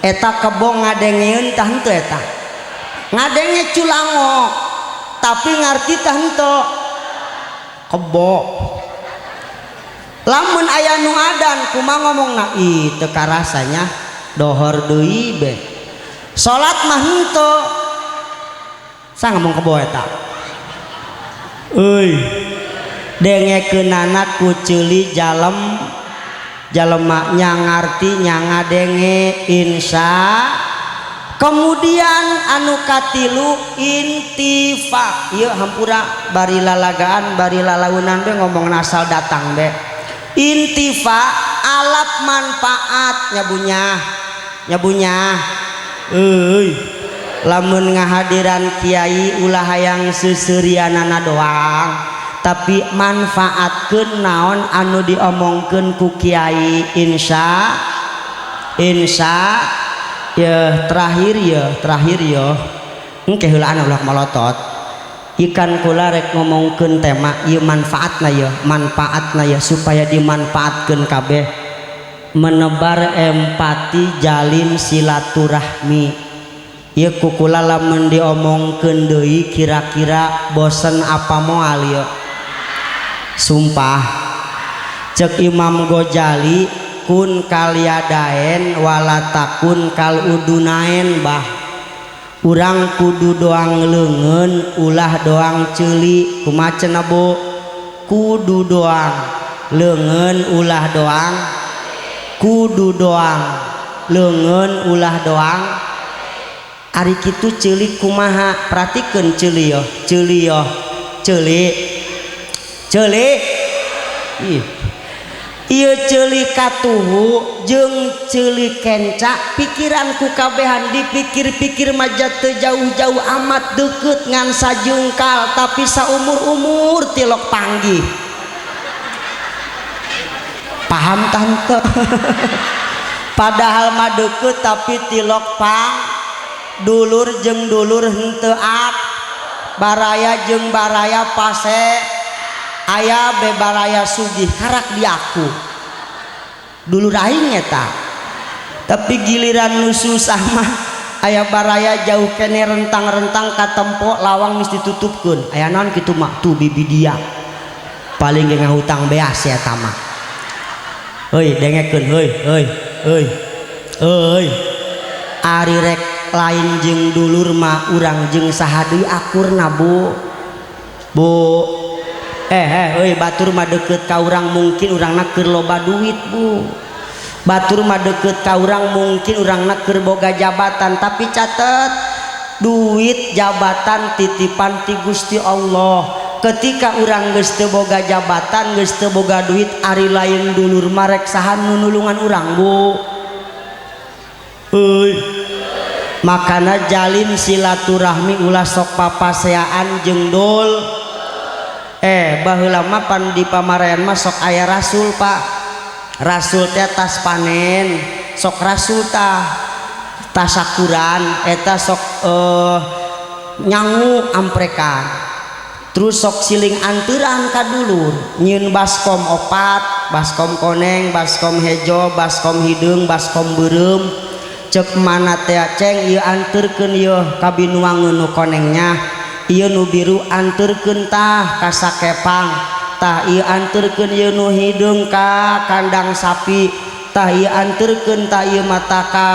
eta kebo ngadengeun tah henteu eta ngadenge culango tapi ngarti tah henteu kebo lamun aya nu adan kumaha ngomongna ih teu karasanya dohor deui be salat mah henteu sa ngomong kebo eta euy dengekeunana ku ceuli jalem jalema nya ngarti nya ngadenge insya kemudian anu katilu intifa ieu hampura bari lalagaan bari lalaunan be ngomong asal datang be intifa alap manfaat nyabunya euy lamun ngahadiran kiai ulah hayang seuseurianana doang tapi manfaatkeun naon anu diomongkeun ku kiai insya ya terakhir ya engke heulaan ulah melotot ikan kula rek ngomongkeun tema ieu manfaatna ya supaya dimanfaatkeun kabeh menebar empati jalin silaturahmi ieu kukula lamun diomongkeun deui kira-kira bosen apa moal ieu sumpah cek Imam Ghazali kun kalyadaen walatakun kal udunaen bah urang kudu doang leungeun ulah doang ceuli kumaha cenah Bu kudu doang leungeun ulah doang kudu doang leungeun ulah doang ari kitu ceuli kumaha pratikeun ceuli yo ceuli ih ieu ceuli katuhu jeung ceuli kenca pikiranku kabehan dipikir-pikir maja teu jauh-jauh amat deukeut ngan sajengkal tapi saumur-umur tilok panggih paham tante padahal mah deukeut tapi tilok pang dulur jeung dulur henteu ak baraya jeung baraya pase aya bebaraya sugih karak di aku dulu aing eta tapi giliran nu susah mah aya baraya jauh kene rentang-rentang katempo lawang geus ditutupkeun aya naon kitu mah tuh bibi dia paling ge ngahutang beas eta mah heuy dengekeun heuy ari rek lain jeung dulur mah urang jeung saha deui akurna Bu batur mah deket ka urang mungkin urangna keur loba duit Bu. Batur mah deket ka urang mungkin urangna keur boga jabatan, tapi catet duit jabatan titipan ti Gusti Allah. Ketika urang geus teu boga jabatan, geus teu boga duit, ari lain dulur marek saha nu nulungan urang Bu. Makana jalin silaturahmi ulah sok papaseaan jeung dol. Baheula mah pan di pamarayan mah sok aya rasul Pak. Rasul teh tas panen, sok rasul tah tasakuran eta sok nyangu amprekan. Terus sok siling anteuran ka dulur, nyieun baskom 4, baskom koneng, baskom hejo, baskom hideung, baskom beureum. Cek mana teh ceng ieu anteurkeun ieu ka binuangeun nu konengnya. Ieu nu biru anturkeun tah ka sakepang, tah ieu anturkeun ieu nu hideung ka kandang sapi, tah ieu anturkeun tah ieu mata ka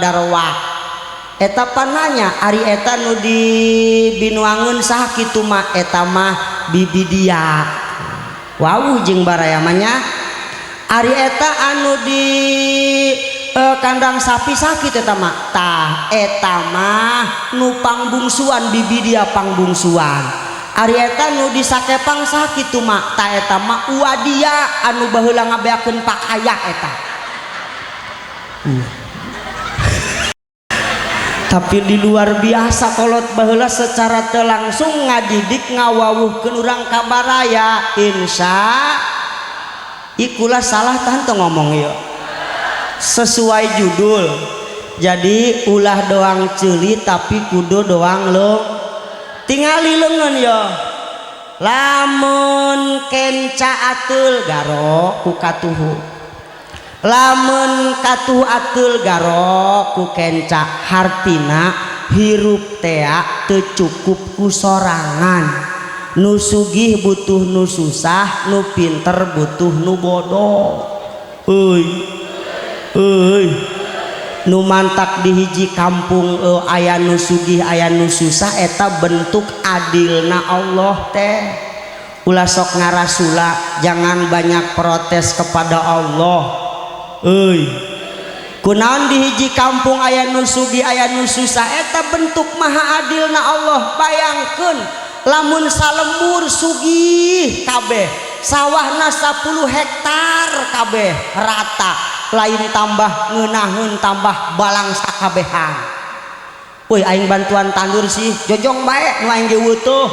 darwah. Eta pananya ari eta nu di binuangeun saha kitu mah eta mah bibi dia. Wawuh jeung baraya mah nya. Ari eta anu di kandang sapi sakit eta mah tah eta mah nu pangbungsuan bibi dia pangbungsuan. Ari eta nu disakepang sakit mah tah eta mah uadia anu baheula ngabeakeun pakaya eta. Tapi di luar biasa kolot baheula secara teu langsung ngadidik ngawawuhkeun urang kabaraya. Insya ikulah salah tah teu ngomong ieu. Sesuai judul, jadi ulah doang ceuli tapi kudu doang lo tingali leungeun yo. Lamun kenca atul garo ku katuhu, lamun katuh atul garo ku kenca, hartina hirup tea teu cukup ku sorangan. Nu sugih butuh nu susah, nu pinter butuh nu bodoh. Nu mantak di hiji kampung aya nu sugih aya nu susah, eta bentuk adilna Allah teh. Ulah sok ngarasula, jangan banyak protes kepada Allah. Kunaon di hiji kampung aya nu sugih aya nu susah, eta bentuk maha adilna Allah. Bayangkeun lamun salembur sugih kabeh, sawahna 10 hektar kabeh rata, lain tambah ngeunaheun tambah balang sakabehan. Woi aing bantuan tandur sih jojong bae nu aing ge wutuh.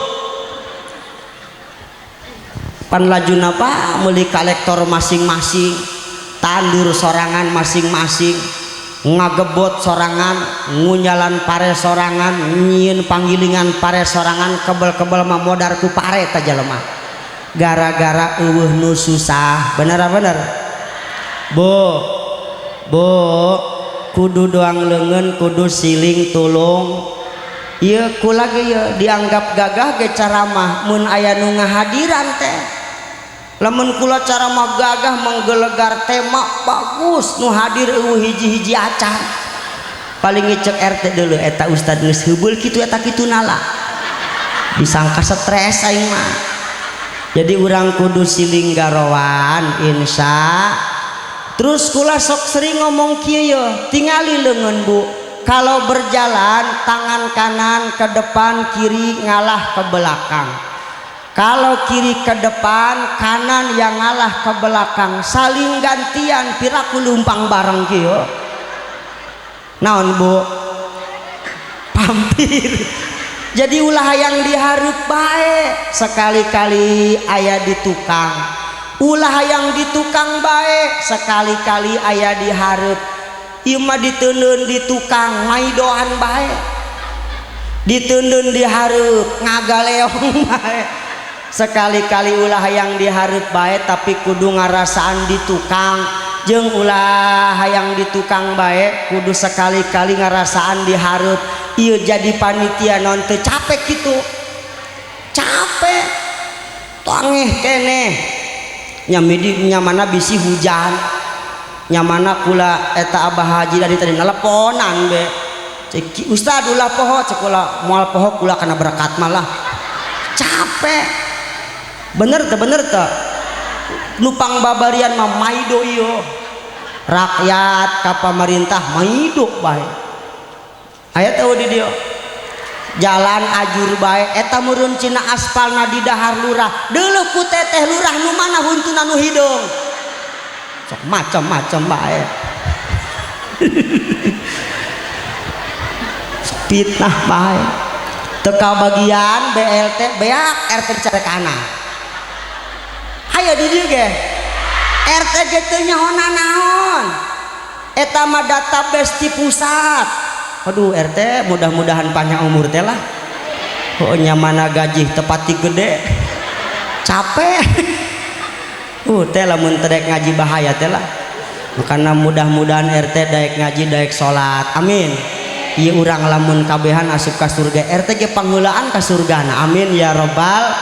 Pan lajuna Pak meuli kolektor masing-masing, tandur sorangan masing-masing, ngagebot sorangan, ngunyalan pare sorangan, nyieun panggilingan pare sorangan, kebel-kebel mah modar ku pare ta jelema. Gara-gara eueuh nu susah. Bener-bener Bu, kudu doang leungeun, kudu siling tulung. Ieu kula ge ieu dianggap gagah ge caramah mun aya nu ngahadiran teh. Lamun kula caramah gagah menggelegar tema bagus, nu hadir eueuh hiji-hiji acan. Paling ngecek RT dulu eta ustad geus heubeul kitu eta kituna lah. Disangka stres aing mah. Jadi urang kudu siling garowan insya. Terus kula sok sering ngomong kieu, tingali leungeun Bu. Kalau berjalan tangan kanan ke depan, kiri ngalah ke belakang. Kalau kiri ke depan, kanan yang ngalah ke belakang, saling gantian piraku lumpang bareng kieu. Naon Bu? Pampir. Jadi ulah yang dihareup bae, sekali-kali aya di tukang. Ulah yang di tukang bae, sekali-kali aya dihareup. Ieu mah diteundeun di tukang maidoan bae. Diteundeun dihareup ngagaleong bae. Sekali-kali ulah yang dihareup bae tapi kudu ngarasaan di tukang. Jeung ulah hayang di tukang bae kudu sekali-kali ngarasaan dihareup. Ieu jadi panitia non teu capek kitu. Capek. Tangeh keneh. Nyamana bisi hujan, nyamana kula eta Abah Haji dari tadi nelponan be cek Ustad ulah poho, cek kula moal poho kula kana berkat malah capek. bener tak nupang babarian mah maido iyo rakyat ka pamarintah maido bae aya tahu di dia jalan ajur bae eta meureun cina aspalna di dahar lurah deuleuh ku teteh lurah nu mana huntuna nu hidung sok macam-macam bae fitnah bae teka bagian BLT beak RT carekana ayo di dieu ge RT ge teu nyaona naon eta mah database di pusat. Aduh RT mudah-mudahan panjang umur teh lah pokoknya mana gaji tepati gede capek teh lamun teu daek ngaji bahaya teh lah makana mudah-mudahan RT daek ngaji daek salat amin ieu urang lamun kabehan asup ka surga RT ge pangheulaan ka surgana amin ya robbal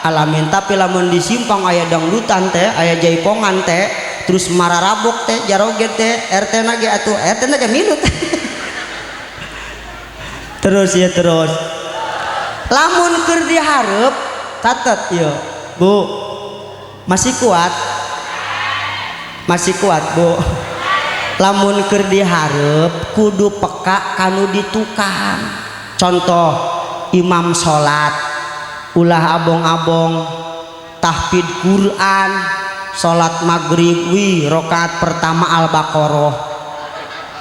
alamin. Tapi lamun di simpang aya dangdutan teh aya jaipongan teh terus mararabok teh jaroget teh RT na ge atuh RT na ge minut terus ya terus lamun keur dihareup catet yeuh Bu masih kuat Bu lamun keur dihareup kudu peka kanu di tukang contoh imam salat ulah abong-abong tahfidz Quran salat maghrib rakaat pertama Al-Baqarah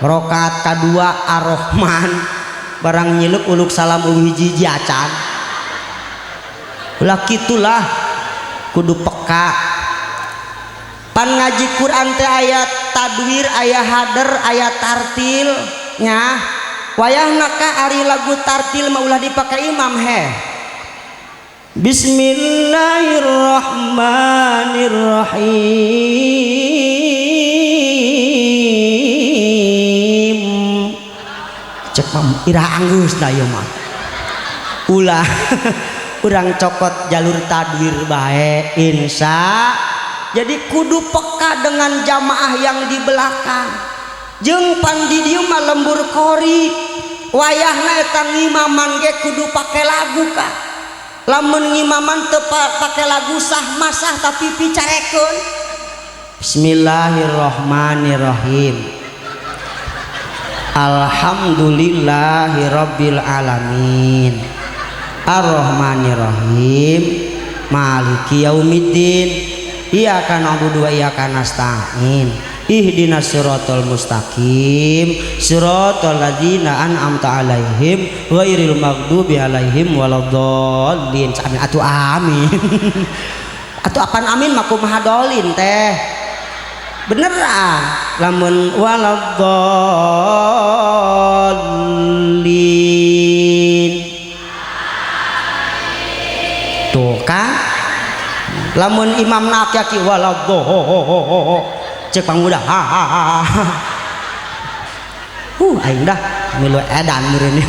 rakaat kedua Ar-Rahman barang nyiluk uluk salam hiji acan ulah kitulah kudu peka pan ngaji Quran teh aya tadwir aya hader aya tartil nya wayahna ka ari lagu tartil mah ulah dipake imam Bismillahirrahmanirrahim cek irah anggus da ieu mah ulah urang cokot jalur tadwir bae insya jadi kudu peka dengan jamaah yang di belakang jeung pan di dieu mah lembur kori wayahna eta ngimaman ge kudu pake lagu ka lamun ngimaman teu pake lagu sah masah tapi picarekeun Bismillahirrahmanirrahim Alhamdulillahirabbil alamin Ar-Rahmanirrahim Maliki yaumiddin Iyyaka na'budu wa iyyaka nasta'in Ihdinas siratal mustaqim siratal ladzina an'amta 'alaihim ghairil maghdubi 'alaihim waladdallin amin atuh amin atuh apan amin mah kumaha dolin teh beneran lamun waladdallin tuh kan lamun imam nakyaki waladdoh cek pangudah aing dah milu edan meureun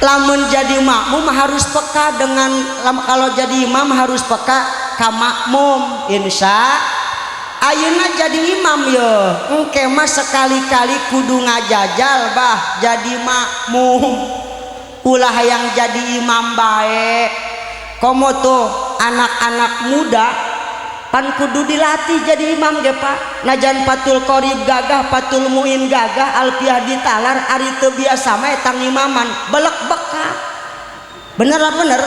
lamun jadi makmum harus peka dengan kalau jadi imam harus peka ka makmum insya ayeuna jadi imam yo engke mah sekali-kali kudu ngajajal bah jadi makmum ulah yang jadi imam bae komo tuh anak-anak muda pan kudu dilatih jadi imam ge Pak najan patul qorib gagah patul muin gagah alfiah ditalar ari teu biasa mah tang imaman belek beka bener bener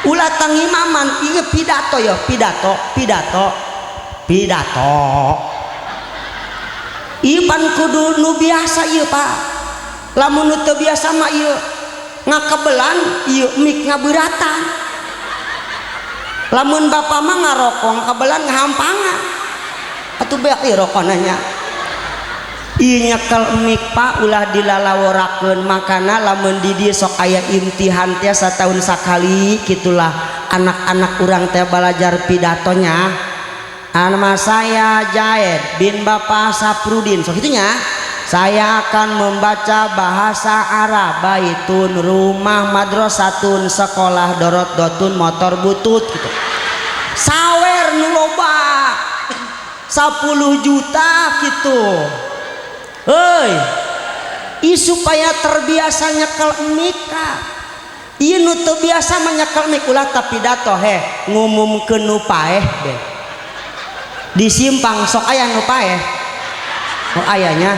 ulah tang imaman ieu pidato yo pidato ipan kudu nu biasa ieu Pak lamun nu teu biasa mah ieu ngakebelan ieu mik ngabeuratan lamun bapak mah ngarokong kabelan ngahampangan atuh beak ieu rokonanya ieu nyekel mik Pak ulah dilalaworakeun makana lamun di dieu sok aya imtihan teh satahun sakali kitulah anak-anak urang teh balajar pidatonya nama saya Jaed bin Bapak Saprudin so gitunya saya akan membaca bahasa Arab baitun rumah madrasatun sekolah dorot dotun motor butut gitu sawer nu loba 10 juta gitu supaya terbiasa nyekel nikah ieu nu teu biasa menyekel mik ulah tapi pidato ngumumkeun nu paeh deh di simpang sok aya nu paeh oh ayanya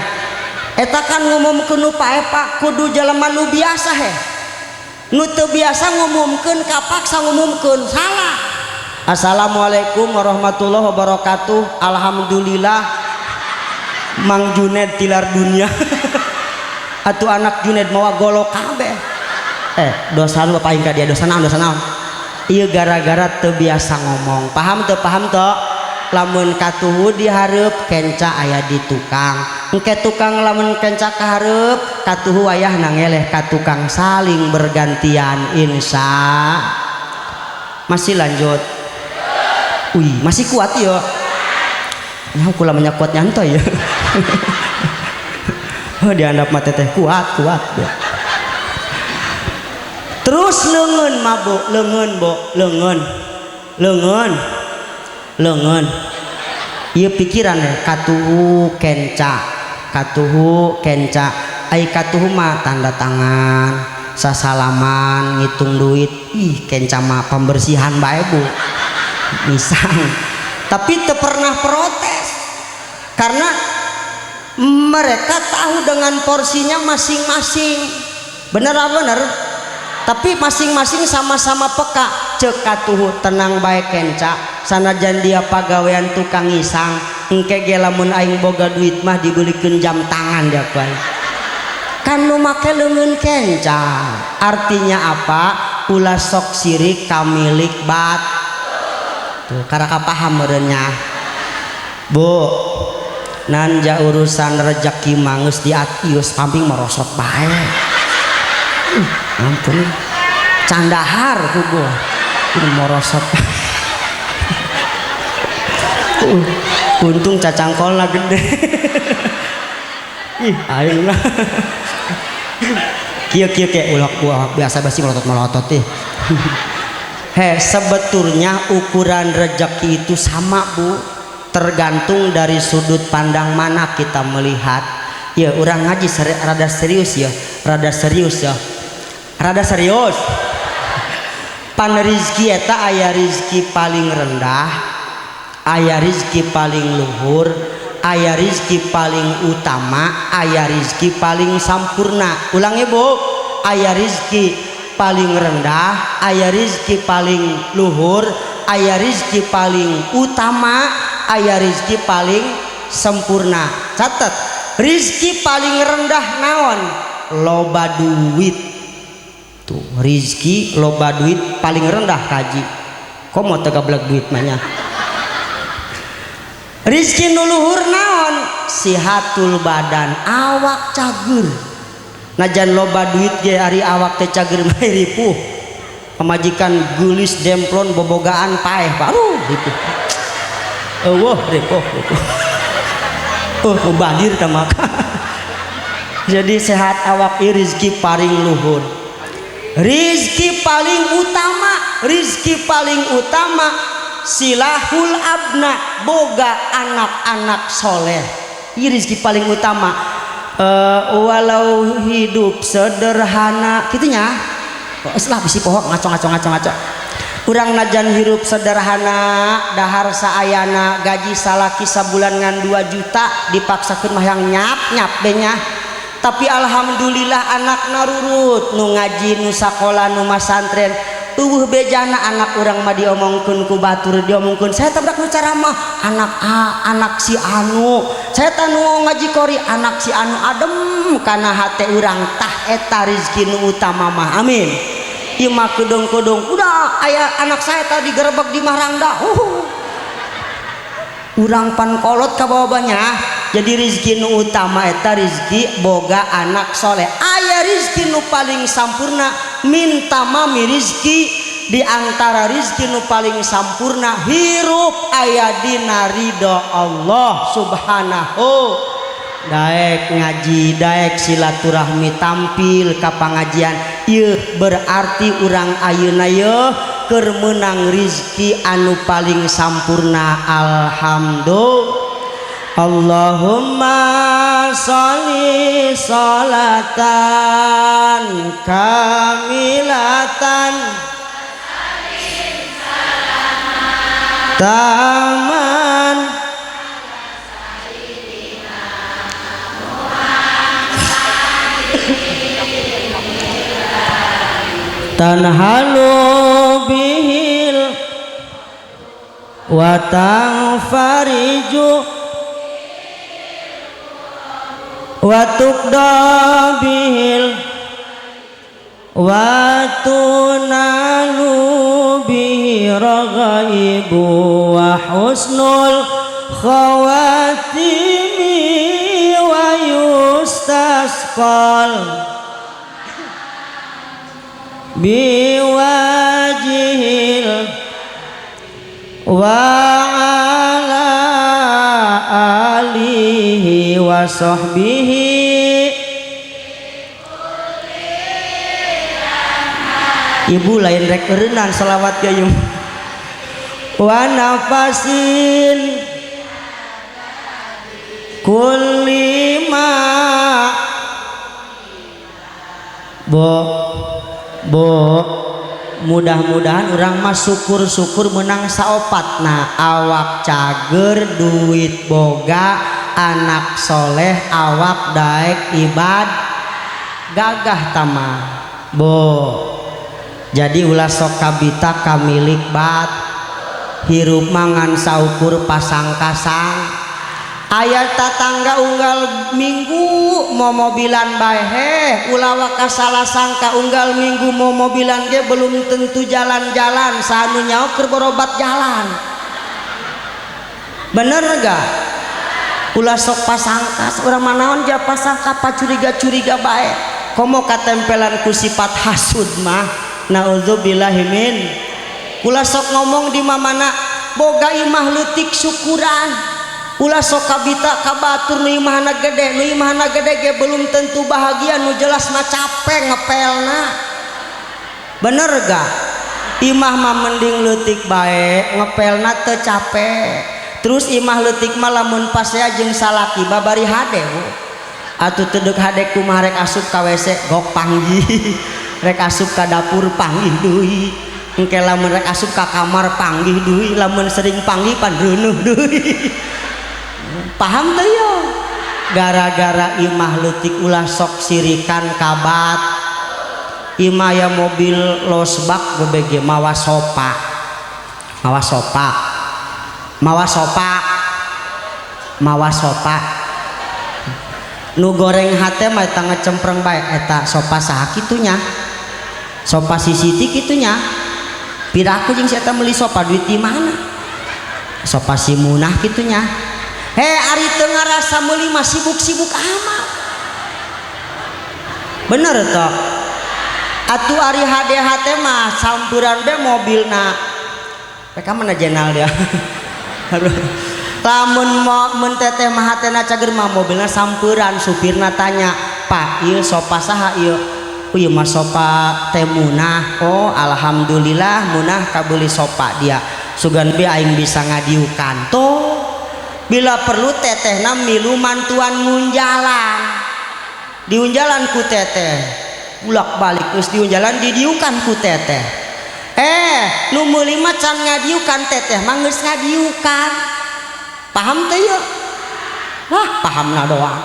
eta kan ngumumkeun nu paeh Pak kudu jelema nu biasa nu teu biasa ngumumkeun kapaksa ngumumkeun salah. Assalamualaikum warahmatullahi wabarakatuh. Alhamdulillah Mang Junaid tilar dunia. Atuh anak Junaid mawa golok kabeh. Dosa lu paling ka dia dosa naon ieu gara-gara teu biasa ngomong. Paham teu lamun katuhu dihareup kenca aya di tukang engke tukang lamun kenca kahareup katuhu wayah nangeleh ka tukang saling bergantian insya. Masih lanjut. Masih kuat ya. Nyaho kula menya kuat nyantoy ya. Oh diandap mah teteh kuat. Terus leungeun mabuk, leungeun. Ieu pikiran katuhu kenca. Ai katuhu mah tanda tangan, sasalaman, ngitung duit. Kenca mah pembersihan bae Bu. Misang. Tapi teu pernah protes. Karena mereka tahu dengan porsinya masing-masing. Bener. Tapi masing-masing sama-sama peka. Ceuk katuhu tenang bae kenca sanajan dia pagawean tukang isang engke ge lamun aing boga duit mah dibelikeun jam tangan dia bae kan nu make leungeun kenca artinya apa ulah sok sirik ka milik bat tuh karaka paham meureun nya Bu nanja urusan rezeki mah geus diatius pamping merosot bae ampun candahar ku gua ini morosot. Untung cacangkolna gede. Aing lah. Kieu ulah biasa basi melotot teh. Sebetulnya ukuran rezeki itu sama Bu, tergantung dari sudut pandang mana kita melihat. Ya, urang ngaji rada serius. Pan rizki eta aya rizki paling rendah, aya rizki paling luhur, aya rizki paling utama, aya rizki paling sampurna. Ulangi Bu, aya rizki paling rendah, aya rizki paling luhur, aya rizki paling utama, aya rizki paling sempurna. Catat, rizki paling rendah naon? Loba duit. Tuh rizki loba duit paling rendah kaji komo teu gablek duit mah nya. Rizki nu luhur naon? Sihatul badan awak cager najan loba duit ge ari awak teh cager mah ripuh pamajikan gulis demplon bobogaan paeh baru ripuh ripuh badir tah maka. Jadi sehat awak ieu rizki paling luhur. Rizki paling utama silahul abna boga anak-anak soleh. Ini rizki paling utama. Walau hidup sederhana gitunya. Selah bisi pohon ngaco. Urang najan hirup sederhana dahar saayana gaji salaki sabulan ngan 2 juta dipaksakeun mah yang nyap benya. Tapi alhamdulillah anak narurut nu ngaji nu sakola nu masantren tubuh bejana anak orang mah diomongkeun ku batur diomongkeun saya tabrak nu caramah anak si anu saya tanu ngaji kori anak si anu adem kana hate urang tah eta rezeki nu utama mah amin. Ieu mah kedong-kedong udah aya anak saya tadi gerebek di Marangda urang pan kolot ka bawahnya. Jadi rizki nu utama eta rizki boga anak soleh. Aya rizki nu paling sampurna minta mami rizki di antara rizki nu paling sampurna hirup aya dina ridho Allah subhanahu. Daek ngaji daek silaturahmi tampil ka pangajian ieu berarti urang ayeuna yeuh keur meunang rizki anu paling sampurna. Alhamdulillah. Allahumma sholli sholatan kamilatan taman tanhalu bihil wa tanfariju wa tuqda bihil wa tunalu bihi raghaibu wa husnul khawatimi wa yustasqal biwajihil wa ala alihi wa sahbihi ibu lain rek eureunang selawat gayung wa nafasin kullima mudah-mudahan orang mah syukur-syukur menang saopatna awak cager duit boga anak soleh awak daek ibad gagah tama jadi ulah sok kabita kamilik bat hirup mangan saukur pasang-kasang ayat tatangga unggal minggu mau mobilan bae ulah kasalah sangka unggal minggu mau mobilan ge belum tentu jalan-jalan sanu nyaho keur berobat jalan bener gak ulah sok pasangkas urang manaon ja pasangka pacuriga-curiga bae komo katempelan ku sifat hasud mah naudzubillahi min ulah sok ngomong di mamana boga imah leutik syukuran ulah sok kabita kabatur nu imahna gede ge belum tentu bahagia nu jelas mah capek ngepelna bener gak imah mah mending leutik bae ngepelna teu capek terus imah leutik mah lamun pasea jeung salaki babari hade atuh teu deuk hade kumaha rek asup ka WC gok panggih rek asup ka dapur panggih deui engke lamun rek asup ka kamar panggih deui lamun sering panggih pan reunuh deui paham tuh yo gara-gara imah leutik ulah sok sirikan kabat imah ya mobil losbak bebege mawa sopa nu goreng hate mah eta ngecempreng bae eta sopa saha kitunya sopa sisiti kitunya piraku jeung si eta meuli sopa duit di mana sopa si munah kitunya ari teu ngarasa meuli mah sibuk-sibuk amat bener toh atuh ari HDH teh mah sampuran be mobilna mereka mana jenal dia lamun mun teteh mah hatena cager mah mobilna sampuran supirna tanya pak ieu sopa saha ieu ieu mah sopa teh munah oh alhamdulillah munah kabeli sopa dia sugan be aing bisa ngadiukan toh bila perlu tetehna milu mantuan ngunjalan diunjalan ku teteh bulak balik terus diunjalan didiukan ku teteh nu meuli mah can ngadiukan teteh mah geus ngadiukan paham teh ya pahamna doang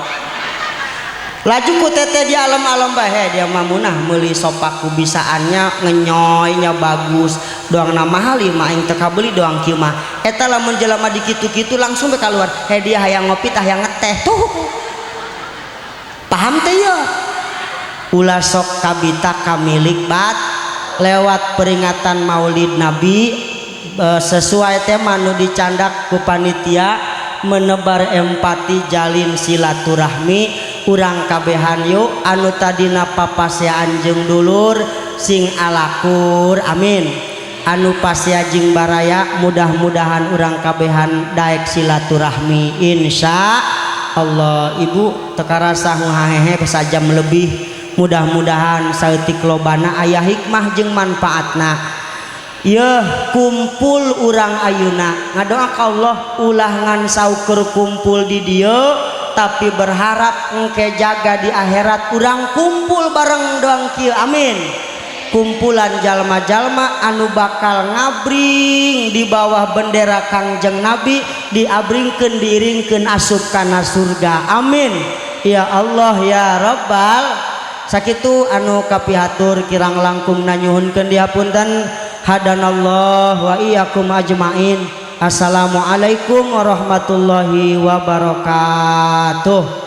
laju ku teteh di alam-alam bae dia mah munah meuli sopak ku bisaannya ngenyoynya bagus doang na mahal mah aing teu kabeli doang kieu mah eta lamun jelema di kitu-kitu langsung be kaluar dia hayang ngopi tah hayang ngeteh tuh paham teh ya ulah sok kabita kamilik bat lewat peringatan Maulid Nabi sesuai tema nu dicandak ku panitia menebar empati jalin silaturahmi urang kabehan yuk anu tadina papasean jeung dulur sing alakur amin anu pasea jeung baraya mudah-mudahan urang kabehan daek silaturahmi insya Allah ibu teka rasa ngahehe kesajam lebih mudah-mudahan saeutik lobana aya hikmah jeung manfaatna yeuh kumpul urang ayeuna ngadoa ka Allah ulah ngan saukur kumpul di dieu tapi berharap engke jaga di akhirat urang kumpul bareng doang kieu amin. Kumpulan jalma-jalma anu bakal ngabring di bawah bendera Kangjeng Nabi, diabringkeun diiringkeun asup kana surga amin ya Allah ya Rabbal. Sakitu anu kapihatur kirang langkung nanyuhunkeun dihapunten. Hadanallah wa iyyakum ajmain. Assalamualaikum warahmatullahi wabarakatuh.